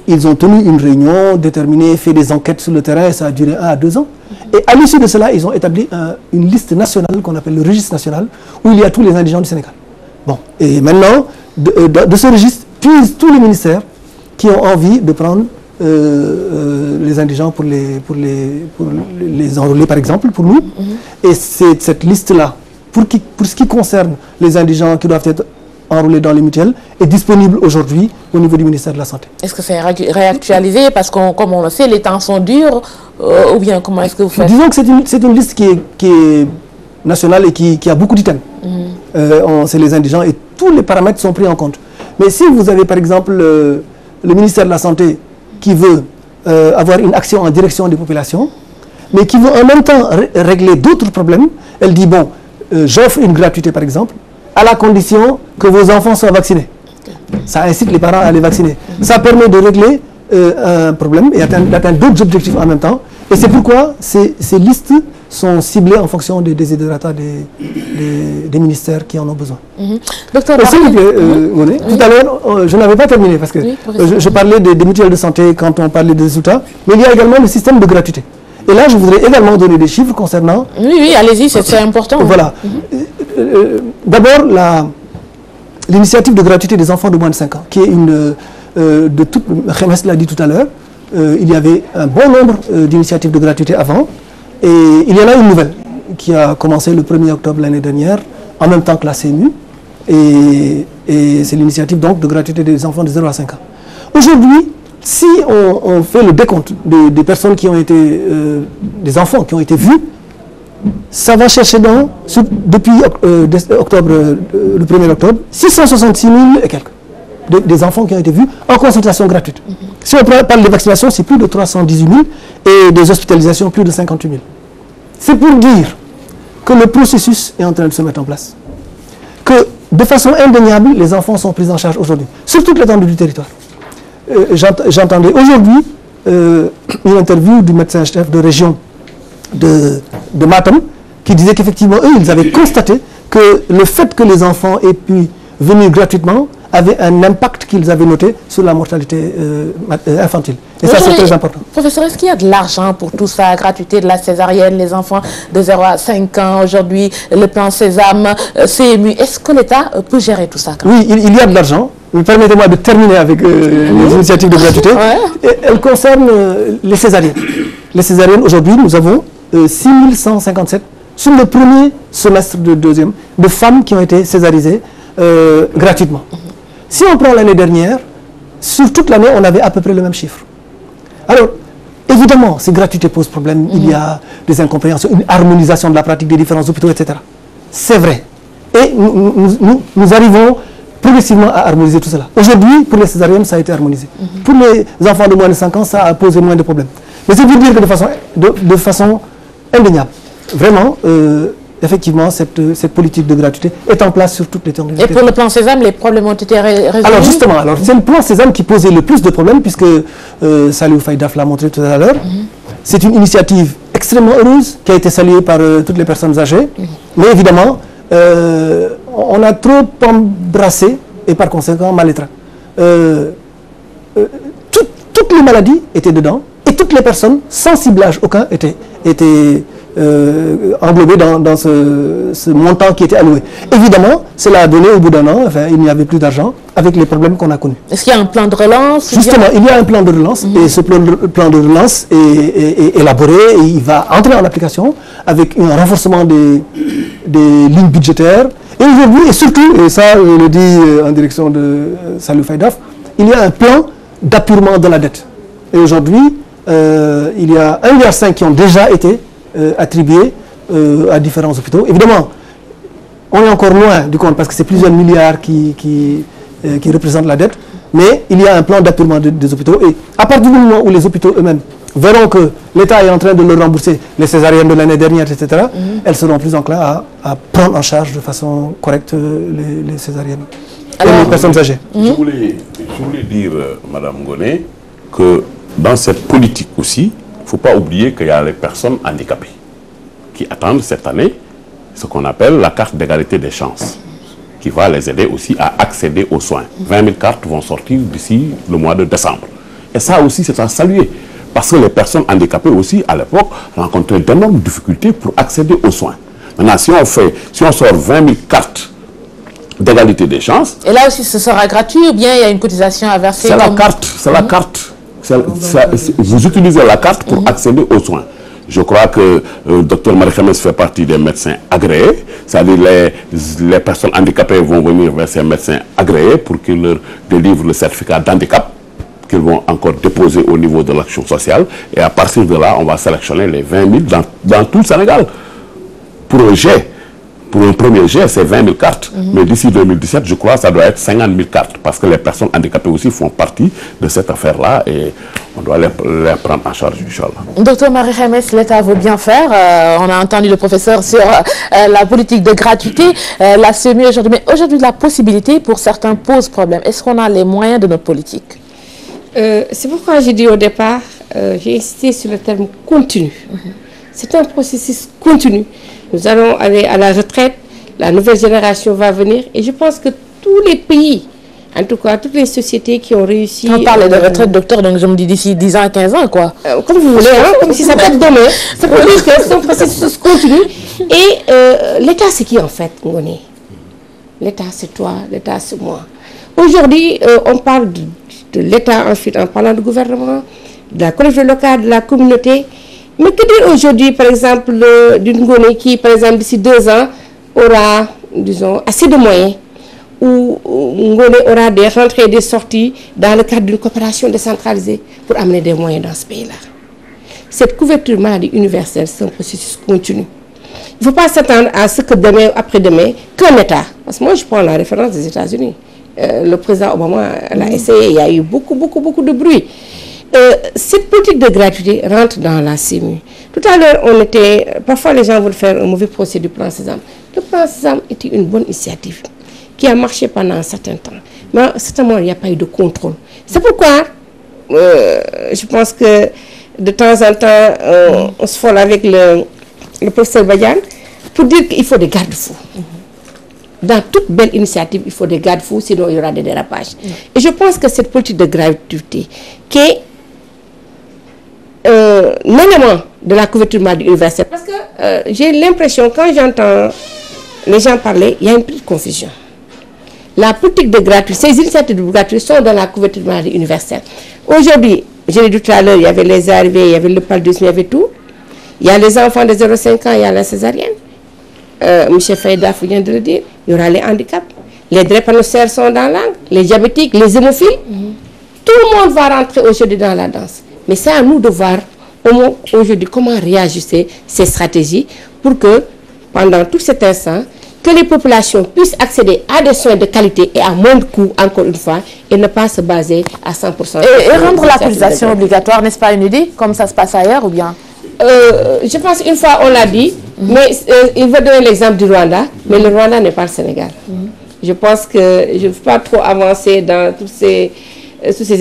ils ont tenu une réunion, déterminé, fait des enquêtes sur le terrain, et ça a duré 1 à 2 ans. Et à l'issue de cela, ils ont établi une liste nationale qu'on appelle le registre national, où il y a tous les indigents du Sénégal. Bon, et maintenant, de ce registre, puisent tous les ministères qui ont envie de prendre les indigents pour les enrôler, par exemple, pour nous. Et c'est cette liste-là, pour ce qui concerne les indigents qui doivent être enrôlés dans les mutuelles, est disponible aujourd'hui au niveau du ministère de la Santé. Est-ce que c'est réactualisé? Parce que, comme on le sait, les temps sont durs, ou bien comment est-ce que vous faites? Disons que c'est une liste qui est nationale et qui a beaucoup d'items. C'est les indigents et tous les paramètres sont pris en compte. Mais si vous avez par exemple le ministère de la Santé qui veut avoir une action en direction des populations, mais qui veut en même temps régler d'autres problèmes, elle dit bon, j'offre une gratuité par exemple, à la condition que vos enfants soient vaccinés. Ça incite les parents à les vacciner. Ça permet de régler un problème et d'atteindre d'autres objectifs en même temps. Et c'est pourquoi ces listes sont ciblés en fonction des desiderata des ministères qui en ont besoin. Docteur Ngoné, tout à l'heure, je n'avais pas terminé parce que je parlais des mutuelles de santé quand on parlait des résultats, mais il y a également le système de gratuité. Et là, je voudrais également donner des chiffres concernant... Oui, allez-y, c'est important. Voilà. D'abord, l'initiative de gratuité des enfants de moins de 5 ans, qui est une... de toute... Khemes l'a dit tout à l'heure, il y avait un bon nombre d'initiatives de gratuité avant, et il y en a une nouvelle qui a commencé le 1er octobre l'année dernière, en même temps que la CMU, et c'est l'initiative donc de gratuité des enfants de 0 à 5 ans. Aujourd'hui, si on fait le décompte des personnes qui ont été, des enfants qui ont été vus, ça va chercher depuis octobre, le 1er octobre, 666 000 et quelques des enfants qui ont été vus en consultation gratuite. Si on parle des vaccinations, c'est plus de 318 000 et des hospitalisations, plus de 58 000. C'est pour dire que le processus est en train de se mettre en place. Que de façon indéniable, les enfants sont pris en charge aujourd'hui, sur toute l'étendue du territoire. J'entendais aujourd'hui une interview du médecin-chef de région de Matam qui disait qu'effectivement, eux, ils avaient constaté que le fait que les enfants aient pu venir gratuitement avait un impact qu'ils avaient noté sur la mortalité infantile. Et ça, c'est très important. Professeur, est-ce qu'il y a de l'argent pour tout ça, gratuité de la césarienne, les enfants de 0 à 5 ans, aujourd'hui, le plan Sésame, CMU, est-ce que l'État peut gérer tout ça? Oui, il y a de l'argent. Permettez-moi de terminer avec les initiatives de gratuité. Elles concernent les césariennes. Les césariennes, aujourd'hui, nous avons 6157 sur le premier semestre de femmes qui ont été césarisées gratuitement. Si on prend l'année dernière, sur toute l'année, on avait à peu près le même chiffre. Alors, évidemment, ces gratuités posent problème. Il y a des incompréhensions, une harmonisation de la pratique des différents hôpitaux, etc. C'est vrai. Et nous arrivons progressivement à harmoniser tout cela. Aujourd'hui, pour les césariennes, ça a été harmonisé. Pour les enfants de moins de 5 ans, ça a posé moins de problèmes. Mais c'est pour dire que de façon indéniable, vraiment, effectivement, cette politique de gratuité est en place sur toutes les territoires. Et pour le plan Sésame, les problèmes ont été résolus? Alors justement, c'est le plan Sésame qui posait le plus de problèmes, puisque Saliou Faïdaf l'a montré tout à l'heure. C'est une initiative extrêmement heureuse qui a été saluée par toutes les personnes âgées. Mais évidemment, on a trop embrassé et par conséquent mal étreint. Toutes les maladies étaient dedans et toutes les personnes sans ciblage aucun étaient englobées dans ce montant qui était alloué. Évidemment, cela a donné au bout d'un an, il n'y avait plus d'argent avec les problèmes qu'on a connus. Est-ce qu'il y a un plan de relance? Justement, il y a un plan de relance et ce plan de relance est élaboré et il va entrer en application avec un renforcement des lignes budgétaires. Et aujourd'hui, et surtout, et ça je le dis en direction de Saliou Faïdaf, il y a un plan d'appurement de la dette. Et aujourd'hui, il y a 1,5 milliard qui ont déjà été attribués à différents hôpitaux. Évidemment, on est encore loin du compte parce que c'est plusieurs milliards qui représentent la dette, mais il y a un plan d'appurement des hôpitaux. Et à partir du moment où les hôpitaux eux-mêmes verront que l'État est en train de leur rembourser les césariennes de l'année dernière, etc., elles seront plus enclins à prendre en charge de façon correcte les césariennes et les personnes âgées. Je voulais dire, Madame Ngoné, que dans cette politique aussi, il ne faut pas oublier qu'il y a les personnes handicapées qui attendent cette année ce qu'on appelle la carte d'égalité des chances, qui va les aider aussi à accéder aux soins. 20 000 cartes vont sortir d'ici le mois de décembre. Et ça aussi, c'est à saluer. Parce que les personnes handicapées aussi, à l'époque, rencontraient d'énormes difficultés pour accéder aux soins. Maintenant, si on sort 20 000 cartes d'égalité des chances... Et là aussi, ce sera gratuit ou bien il y a une cotisation à verser? C'est la carte. Vous utilisez la carte pour accéder aux soins. Je crois que le docteur Marie-Khémesse fait partie des médecins agréés. C'est-à-dire les personnes handicapées vont venir vers ces médecins agréés pour qu'ils leur délivrent le certificat d'handicap qu'ils vont encore déposer au niveau de l'action sociale. Et à partir de là, on va sélectionner les 20 000 dans tout le Sénégal. Pour un jet, pour un premier jet, c'est 20 000 cartes. Mais d'ici 2017, je crois que ça doit être 50 000 cartes. Parce que les personnes handicapées aussi font partie de cette affaire-là. Et on doit les prendre en charge, Inch'Allah. Docteur Marie-Khémesse, l'État veut bien faire. On a entendu le professeur sur la politique de gratuité. La CMU aujourd'hui. Mais aujourd'hui, la possibilité pour certains pose problème. Est-ce qu'on a les moyens de notre politique? C'est pourquoi j'ai dit au départ, j'ai insisté sur le terme continu. C'est un processus continu. Nous allons aller à la retraite, la nouvelle génération va venir et je pense que tous les pays, en tout cas toutes les sociétés qui ont réussi... On parle de retraite, docteur, donc je me dis d'ici 10 ans, 15 ans, quoi. Comme vous voulez, hein, comme si ça peut être demain. Ça veut dire que c'est un processus continu. Et l'État, c'est qui en fait, Ngoné? L'État, c'est toi, l'État, c'est moi. Aujourd'hui, on parle de l'État, ensuite en parlant du gouvernement, de la collectivité locale, de la communauté. Mais que dire aujourd'hui, par exemple, d'une Ngoné qui, par exemple, d'ici 2 ans, aura, disons, assez de moyens, où Ngoné aura des rentrées et des sorties dans le cadre d'une coopération décentralisée pour amener des moyens dans ce pays-là. Cette couverture maladie universelle, c'est un processus continu. Il ne faut pas s'attendre à ce que demain, après-demain, qu'un État, parce que moi je prends la référence des États-Unis, le président Obama l'a essayé, il y a eu beaucoup de bruit. Cette politique de gratuité rentre dans la CMU. Tout à l'heure, parfois les gens veulent faire un mauvais procès du plan Sésame. Le plan Sésame était une bonne initiative qui a marché pendant un certain temps. Mais certainement, il n'y a pas eu de contrôle. C'est pourquoi je pense que de temps en temps, on se frôle avec le professeur Badiane pour dire qu'il faut des garde-fous. Dans toute belle initiative, il faut des garde-fous, sinon il y aura des dérapages. Et je pense que cette politique de gratuité, qui est un élément de la couverture maladie universelle, parce que j'ai l'impression, quand j'entends les gens parler, il y a une petite confusion. La politique de gratuité, ces initiatives de gratuité sont dans la couverture maladie universelle. Aujourd'hui, je l'ai dit tout à l'heure, il y avait les arrivées, il y avait le paludisme, il y avait tout. Il y a les enfants de 0,5 ans, il y a la césarienne. M. Faïda vient de le dire, il y aura les handicaps. Les drépanocytaires sont dans l'angle, les diabétiques, les hémophiles. Tout le monde va rentrer aujourd'hui dans la danse. Mais c'est à nous de voir aujourd'hui comment réajuster ces stratégies pour que pendant tout cet instant, que les populations puissent accéder à des soins de qualité et à moindre coût, encore une fois, et ne pas se baser à 100%. Et rendre la cotisation obligatoire, n'est-ce pas une idée, comme ça se passe ailleurs ou bien? Je pense une fois on l'a dit, mais il veut donner l'exemple du Rwanda, mais le Rwanda n'est pas le Sénégal. Je pense que je ne veux pas trop avancer dans tous ces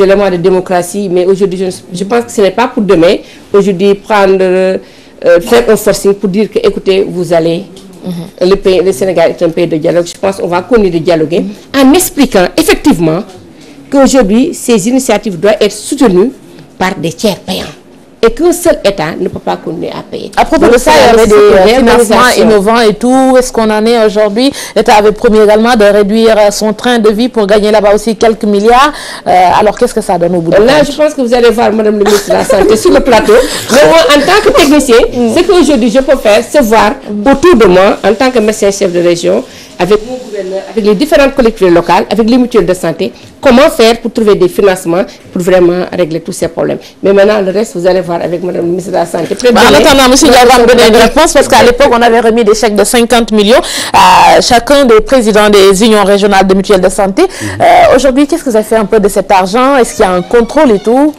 éléments de démocratie, mais aujourd'hui, je pense que ce n'est pas pour demain. Aujourd'hui, faire un forcing pour dire que, écoutez, vous allez... Le Sénégal est un pays de dialogue. Je pense qu'on va continuer de dialoguer en expliquant effectivement qu'aujourd'hui, ces initiatives doivent être soutenues par des tiers payants et qu'un seul État ne peut pas continuer à payer. À propos de ça, il y avait des financements innovants et tout. Est-ce qu'on en est aujourd'hui? L'État avait promis également de réduire son train de vie pour gagner là-bas aussi quelques milliards. Alors, qu'est-ce que ça donne au bout de là, je pense que vous allez voir Madame le ministre de la Santé sur le plateau. Mais moi, en tant que technicien, ce qu'aujourd'hui je peux faire, c'est voir autour de moi, en tant que médecin-chef de région, avec mon gouverneur, avec les différentes collectivités locales, avec les mutuelles de santé, comment faire pour trouver des financements pour vraiment régler tous ces problèmes. Mais maintenant, le reste, vous allez voir avec Madame le ministre de la Santé. En attendant, M. Diaw va me donner une réponse, parce qu'à l'époque, on avait remis des chèques de 50 millions à chacun des présidents des unions régionales de mutuelles de santé. Aujourd'hui, qu'est-ce que vous avez fait un peu de cet argent? Est-ce qu'il y a un contrôle et tout?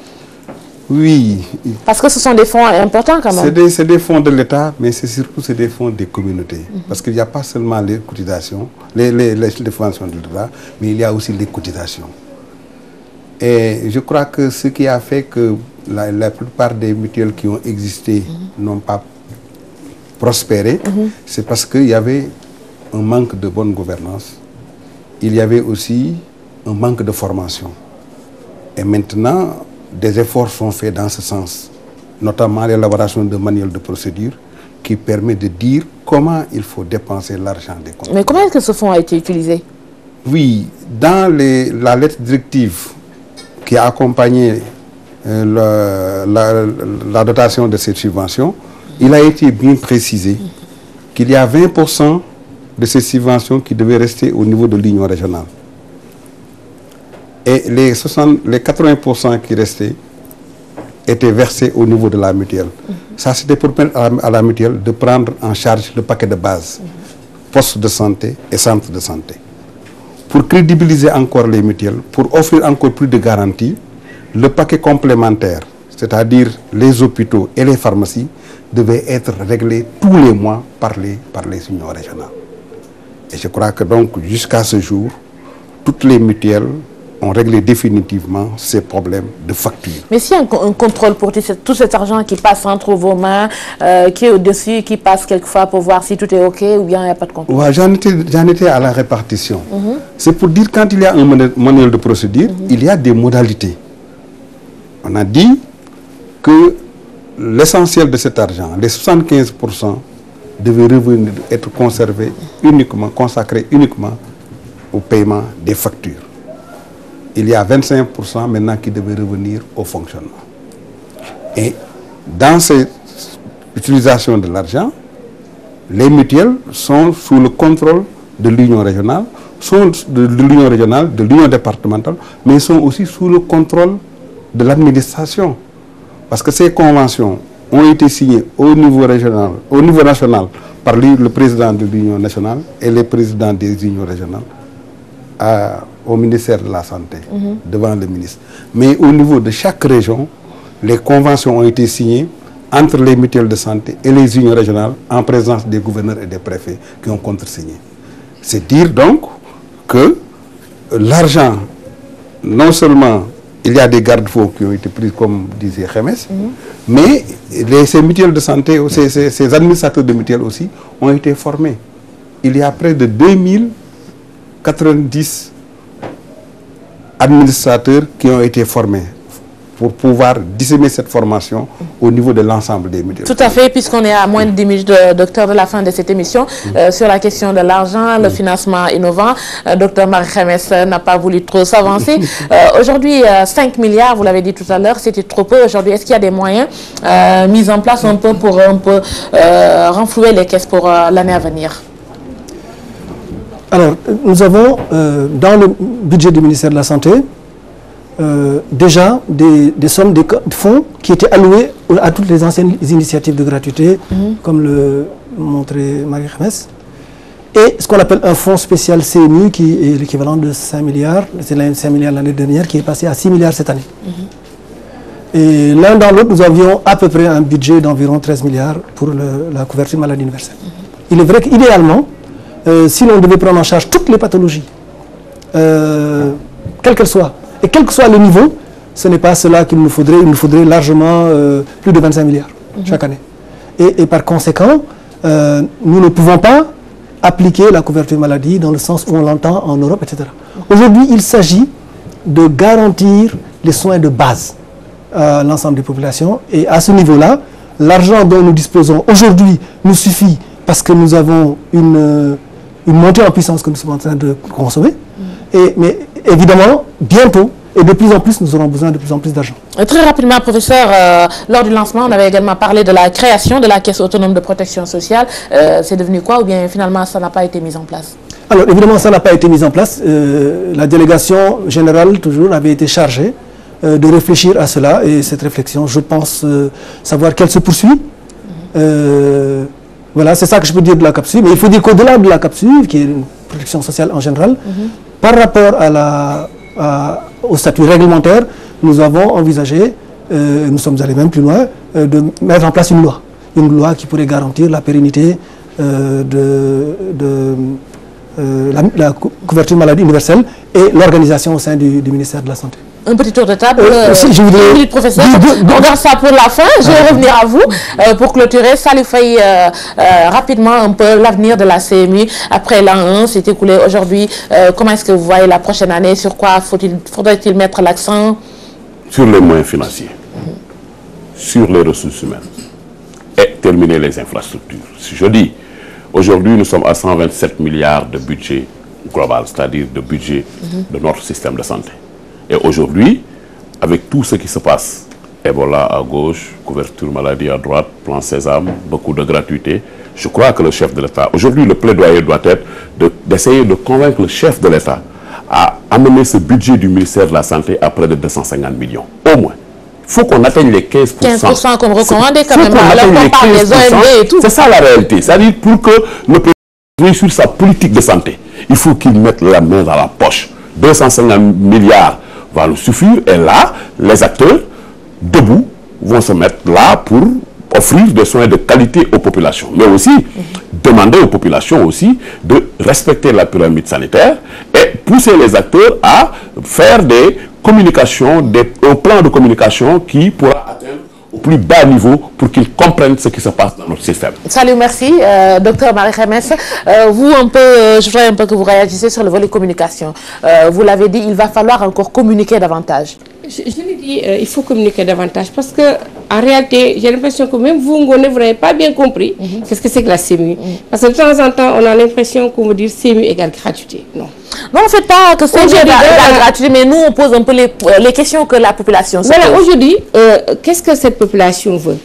Oui. Parce que ce sont des fonds importants quand même. C'est des fonds de l'État, mais c'est surtout des fonds des communautés. Parce qu'il n'y a pas seulement les cotisations, les fonds de l'État, mais il y a aussi les cotisations. Et je crois que ce qui a fait que la plupart des mutuelles qui ont existé n'ont pas prospéré, c'est parce qu'il y avait un manque de bonne gouvernance. Il y avait aussi un manque de formation. Et maintenant, des efforts sont faits dans ce sens, notamment l'élaboration de manuels de procédure qui permet de dire comment il faut dépenser l'argent des comptes. Mais comment est-ce que ce fonds a été utilisé? Oui, dans la lettre directive qui a accompagné la dotation de cette subvention, il a été bien précisé qu'il y a 20% de ces subventions qui devaient rester au niveau de l'union régionale. Et les 80% qui restaient étaient versés au niveau de la mutuelle. Ça, c'était pour permettre à la mutuelle de prendre en charge le paquet de base, poste de santé et centre de santé. Pour crédibiliser encore les mutuelles, pour offrir encore plus de garanties, le paquet complémentaire, c'est-à-dire les hôpitaux et les pharmacies, devait être réglé tous les mois par les unions régionales. Et je crois que donc, jusqu'à ce jour, toutes les mutuelles ont réglé définitivement ces problèmes de facture. Mais s'il y a un contrôle pour tout cet argent qui passe entre vos mains, qui est au-dessus, qui passe quelquefois pour voir si tout est OK ou bien il n'y a pas de contrôle? Ouais, j'en étais à la répartition. C'est pour dire quand il y a un manuel de procédure, il y a des modalités. On a dit que l'essentiel de cet argent, les 75%, devait revenir, être conservé uniquement, consacré uniquement au paiement des factures. Il y a 25% maintenant qui devaient revenir au fonctionnement. Et dans cette utilisation de l'argent, les mutuelles sont sous le contrôle de l'union régionale, de l'union départementale, mais sont aussi sous le contrôle de l'administration. Parce que ces conventions ont été signées au niveau régional, au niveau national, par le président de l'union nationale et les présidents des unions régionales au ministère de la Santé, devant le ministre. Mais au niveau de chaque région, les conventions ont été signées entre les mutuelles de santé et les unions régionales en présence des gouverneurs et des préfets qui ont contresigné. C'est dire donc que l'argent, non seulement il y a des garde-fous qui ont été pris comme disait Khémesse, mais ces mutuelles de santé, ces administrateurs de mutuelles aussi ont été formés. Il y a près de 2090 administrateurs qui ont été formés pour pouvoir disséminer cette formation au niveau de l'ensemble des mutuelles. Tout à fait, puisqu'on est à moins de 10 minutes, docteur, de la fin de cette émission, sur la question de l'argent, le financement innovant. Docteur Marie Khémesse n'a pas voulu trop s'avancer. Aujourd'hui, 5 milliards, vous l'avez dit tout à l'heure, c'était trop peu. Aujourd'hui, est-ce qu'il y a des moyens mis en place un peu pour renflouer les caisses pour l'année à venir? Alors, nous avons dans le budget du ministère de la Santé déjà des sommes, des fonds qui étaient alloués à toutes les anciennes initiatives de gratuité, comme le montrait Marie Khémesse, et ce qu'on appelle un fonds spécial CNU qui est l'équivalent de 5 milliards, c'est 5 milliards l'année dernière, qui est passé à 6 milliards cette année. Et l'un dans l'autre, nous avions à peu près un budget d'environ 13 milliards pour la couverture maladie universelle. Il est vrai qu'idéalement, si l'on devait prendre en charge toutes les pathologies, quelles qu'elles soient, et quel que soit le niveau, ce n'est pas cela qu'il nous faudrait. Il nous faudrait largement plus de 25 milliards chaque année. Et par conséquent, nous ne pouvons pas appliquer la couverture maladie dans le sens où on l'entend en Europe, etc. Aujourd'hui, il s'agit de garantir les soins de base à l'ensemble des populations. Et à ce niveau-là, l'argent dont nous disposons aujourd'hui nous suffit parce que nous avons une montée en puissance que nous sommes en train de consommer. Mais évidemment, bientôt, et de plus en plus, nous aurons besoin de plus en plus d'argent. Très rapidement, professeur, lors du lancement, on avait également parlé de la création de la Caisse autonome de protection sociale. C'est devenu quoi, ou bien finalement, ça n'a pas été mis en place? Alors, évidemment, ça n'a pas été mis en place. La délégation générale, toujours, avait été chargée de réfléchir à cela. Et cette réflexion, je pense savoir qu'elle se poursuit. Voilà, c'est ça que je peux dire de la capsule. Mais il faut dire qu'au-delà de la capsule, qui est une protection sociale en général, par rapport au statut réglementaire, nous avons envisagé, nous sommes allés même plus loin, de mettre en place une loi qui pourrait garantir la pérennité de la couverture maladie universelle et l'organisation au sein du ministère de la Santé. Un petit tour de table, professeur. On garde ça pour la fin. Je vais revenir à vous pour clôturer. Salif Faye, rapidement un peu l'avenir de la CMU après l'an 1 s'est écoulé aujourd'hui. Comment est-ce que vous voyez la prochaine année? Sur quoi faudrait-il mettre l'accent? Sur les moyens financiers, sur les ressources humaines et terminer les infrastructures. Si je dis, aujourd'hui nous sommes à 127 milliards de budget global, c'est-à-dire de budget de notre système de santé. Et aujourd'hui, avec tout ce qui se passe, Ebola à gauche, couverture maladie à droite, plan Sésame, beaucoup de gratuité, je crois que le chef de l'État, aujourd'hui le plaidoyer doit être d'essayer de convaincre le chef de l'État à amener ce budget du ministère de la Santé à près de 250 millions, au moins. Il faut qu'on atteigne les 15%. 15% comme recommandé quand même, alors qu'on parle des OMD et tout. C'est ça la réalité, c'est-à-dire pour que le président réussisse sa politique de santé, il faut qu'il mette la main dans la poche. 250 milliards va le suffire, et là, les acteurs debout vont se mettre là pour offrir des soins de qualité aux populations, mais aussi demander aux populations aussi de respecter la pyramide sanitaire et pousser les acteurs à faire des communications, un plan de communication qui pourra atteindre au plus bas niveau pour qu'ils comprennent ce qui se passe dans notre système. Salut, merci. Docteur Marie-Khemesse, vous je voudrais un peu que vous réagissiez sur le volet communication. Vous l'avez dit, il va falloir encore communiquer davantage. Je l'ai dit, il faut communiquer davantage parce que en réalité, j'ai l'impression que même vous, Ngone, vous n'avez pas bien compris qu'est-ce que c'est que la CMU. Parce que de temps en temps, on a l'impression qu'on veut dire CMU égale gratuité. Non. Non, on ne fait pas que c'est égale gratuité, mais nous, on pose un peu les questions que la population se pose. Voilà, aujourd'hui, qu'est-ce que cette population veut?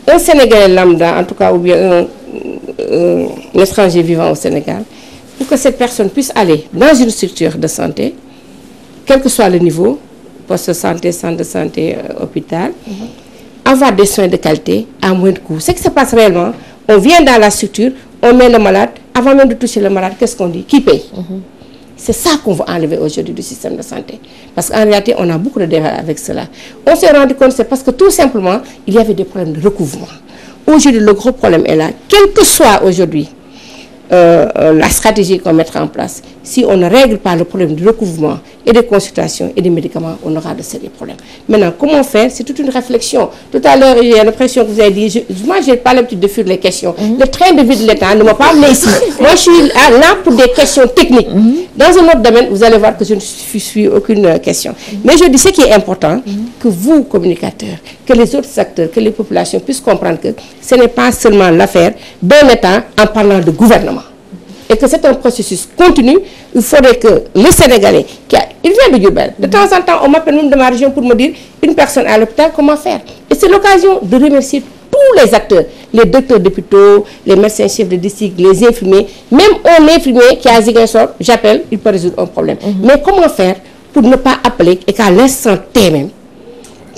Un Sénégalais lambda, en tout cas, ou bien un étranger vivant au Sénégal, pour que cette personne puisse aller dans une structure de santé, quel que soit le niveau, poste de santé, centre de santé, hôpital, avoir des soins de qualité à moins de coûts. Ce qui se passe réellement, on vient dans la structure, on met le malade, avant même de toucher le malade, qu'est-ce qu'on dit? Qui paye? C'est ça qu'on veut enlever aujourd'hui du système de santé. Parce qu'en réalité, on a beaucoup de débats avec cela. On s'est rendu compte, c'est parce que tout simplement, il y avait des problèmes de recouvrement. Aujourd'hui, le gros problème est là. Quel que soit aujourd'hui la stratégie qu'on mettra en place, si on ne règle pas le problème du recouvrement et des consultations et des médicaments, on aura de sérieux problèmes. Maintenant, comment faire? C'est toute une réflexion. Tout à l'heure, il y a l'impression que vous avez dit, moi, je n'ai pas l'habitude de fuir les questions. Le train de vie de l'État ne m'a pas amené ici. Moi, je suis là pour des questions techniques. Dans un autre domaine, vous allez voir que je ne suis aucune question. Mais je dis ce qui est important, que vous, communicateurs, que les autres acteurs, que les populations puissent comprendre que ce n'est pas seulement l'affaire d'un État en parlant de gouvernement. Et que c'est un processus continu. Il faudrait que les Sénégalais, il vient de Diourbel, de temps en temps, on m'appelle même de ma région pour me dire une personne à l'hôpital, comment faire? Et c'est l'occasion de remercier tous les acteurs, les docteurs d'hôpitaux, les médecins-chefs de district, les infirmiers, même un infirmier qui a à Ziguinchor, j'appelle, il peut résoudre un problème. Mais comment faire pour ne pas appeler et qu'à l'instant T même,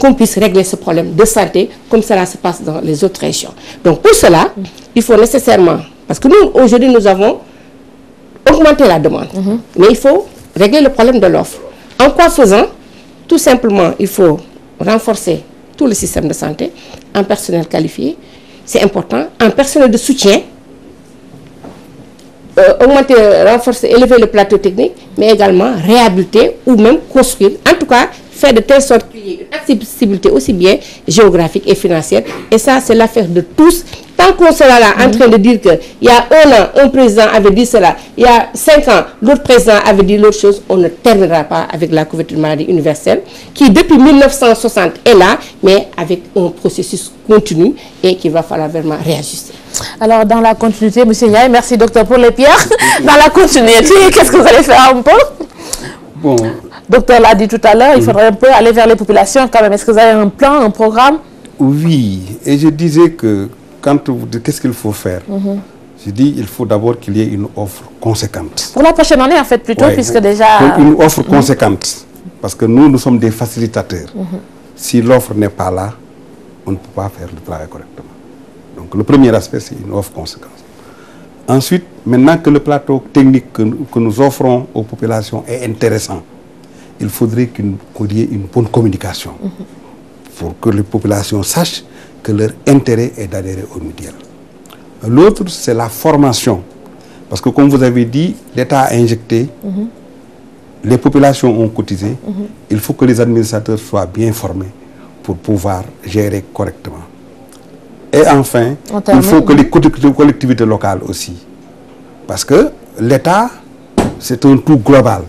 qu'on puisse régler ce problème de santé comme cela se passe dans les autres régions. Donc pour cela, il faut nécessairement, parce que nous, aujourd'hui, nous avons augmenté la demande, mais il faut régler le problème de l'offre. En quoi faisant? Tout simplement, il faut renforcer tout le système de santé en personnel qualifié, c'est important, en personnel de soutien, augmenter, renforcer, élever le plateau technique, mais également réhabiliter ou même construire, en tout cas, faire de telle sorte qu'il y ait une accessibilité aussi bien géographique et financière. Et ça, c'est l'affaire de tous. Tant qu'on sera là en train de dire qu'il y a un an, un président avait dit cela, il y a 5 ans, l'autre président avait dit l'autre chose, on ne terminera pas avec la couverture de maladie universelle, qui depuis 1960 est là, mais avec un processus continu et qu'il va falloir vraiment réajuster. Alors, dans la continuité, M. Ndiaye, merci docteur pour les pierres. Dans la continuité, qu'est-ce que vous allez faire un peu? Bon. Docteur l'a dit tout à l'heure, il faudrait un peu aller vers les populations quand même. Est-ce que vous avez un plan, un programme? Oui, et je disais que quand vous dites qu'est-ce qu'il faut faire, je dis il faut d'abord qu'il y ait une offre conséquente. Pour la prochaine année, en fait, plutôt, puisque déjà... Une offre conséquente, parce que nous sommes des facilitateurs. Si l'offre n'est pas là, on ne peut pas faire le travail correctement. Donc le premier aspect, c'est une offre conséquente. Ensuite, maintenant que le plateau technique que nous offrons aux populations est intéressant, il faudrait qu'il y ait une bonne communication pour que les populations sachent que leur intérêt est d'adhérer au mutuel. L'autre, c'est la formation. Parce que comme vous avez dit, l'État a injecté, les populations ont cotisé, il faut que les administrateurs soient bien formés pour pouvoir gérer correctement. Et enfin, il faut que les collectivités locales aussi. Parce que l'État, c'est un tout global.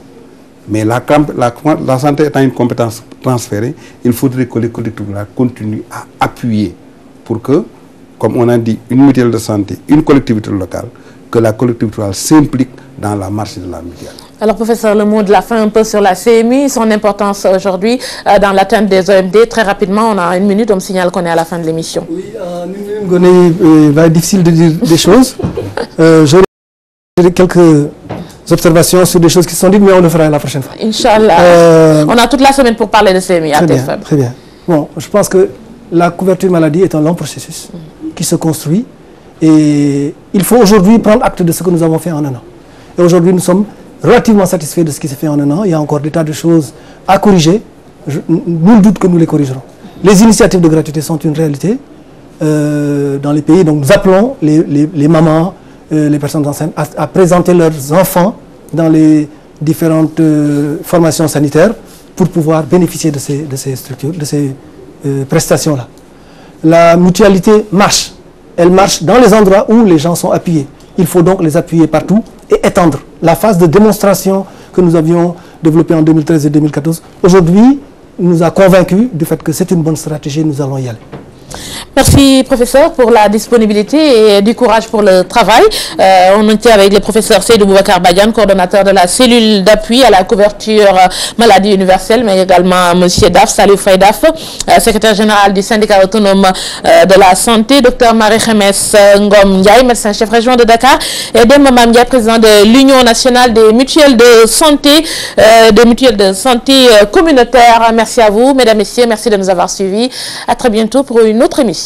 Mais la santé étant une compétence transférée, il faudrait que les collectivités continuent à appuyer pour que, comme on a dit, une mutuelle de santé, une collectivité locale, que la collectivité locale s'implique dans la marche de la mutuelle. Alors, professeur, le mot de la fin un peu sur la CMU, son importance aujourd'hui dans l'atteinte des OMD. Très rapidement, on a une minute, on me signale qu'on est à la fin de l'émission. Oui, en une minute, il va être difficile de dire des choses. J'aurai quelques observations sur des choses qui sont dites, mais on le fera la prochaine fois. Inch'Allah. On a toute la semaine pour parler de CMU à TFM. Très bien. Bon, je pense que la couverture maladie est un long processus qui se construit et il faut aujourd'hui prendre acte de ce que nous avons fait en un an. Et aujourd'hui, nous sommes relativement satisfaits de ce qui s'est fait en un an. Il y a encore des tas de choses à corriger. Nul doute que nous les corrigerons. Les initiatives de gratuité sont une réalité dans les pays. Donc nous appelons les mamans, les personnes enceintes à présenter leurs enfants dans les différentes formations sanitaires pour pouvoir bénéficier de ces structures, de ces prestations-là. La mutualité marche. Elle marche dans les endroits où les gens sont appuyés. Il faut donc les appuyer partout et étendre. La phase de démonstration que nous avions développée en 2013 et 2014, aujourd'hui, nous a convaincus du fait que c'est une bonne stratégie, nous allons y aller. Merci professeur pour la disponibilité et du courage pour le travail. On était avec le professeur Seydou Boubacar Badiane, coordonnateur de la cellule d'appui à la couverture maladie universelle, mais également monsieur Daf, Salif Faydaf, secrétaire général du syndicat autonome de la santé, docteur Marie-Khemes Ngom Ndiaye, médecin-chef région de Dakar, et Demba Mam Ndiaye, président de l'Union nationale des mutuelles de santé, communautaires. Merci à vous, mesdames, messieurs, merci de nous avoir suivis. À très bientôt pour une autre émission.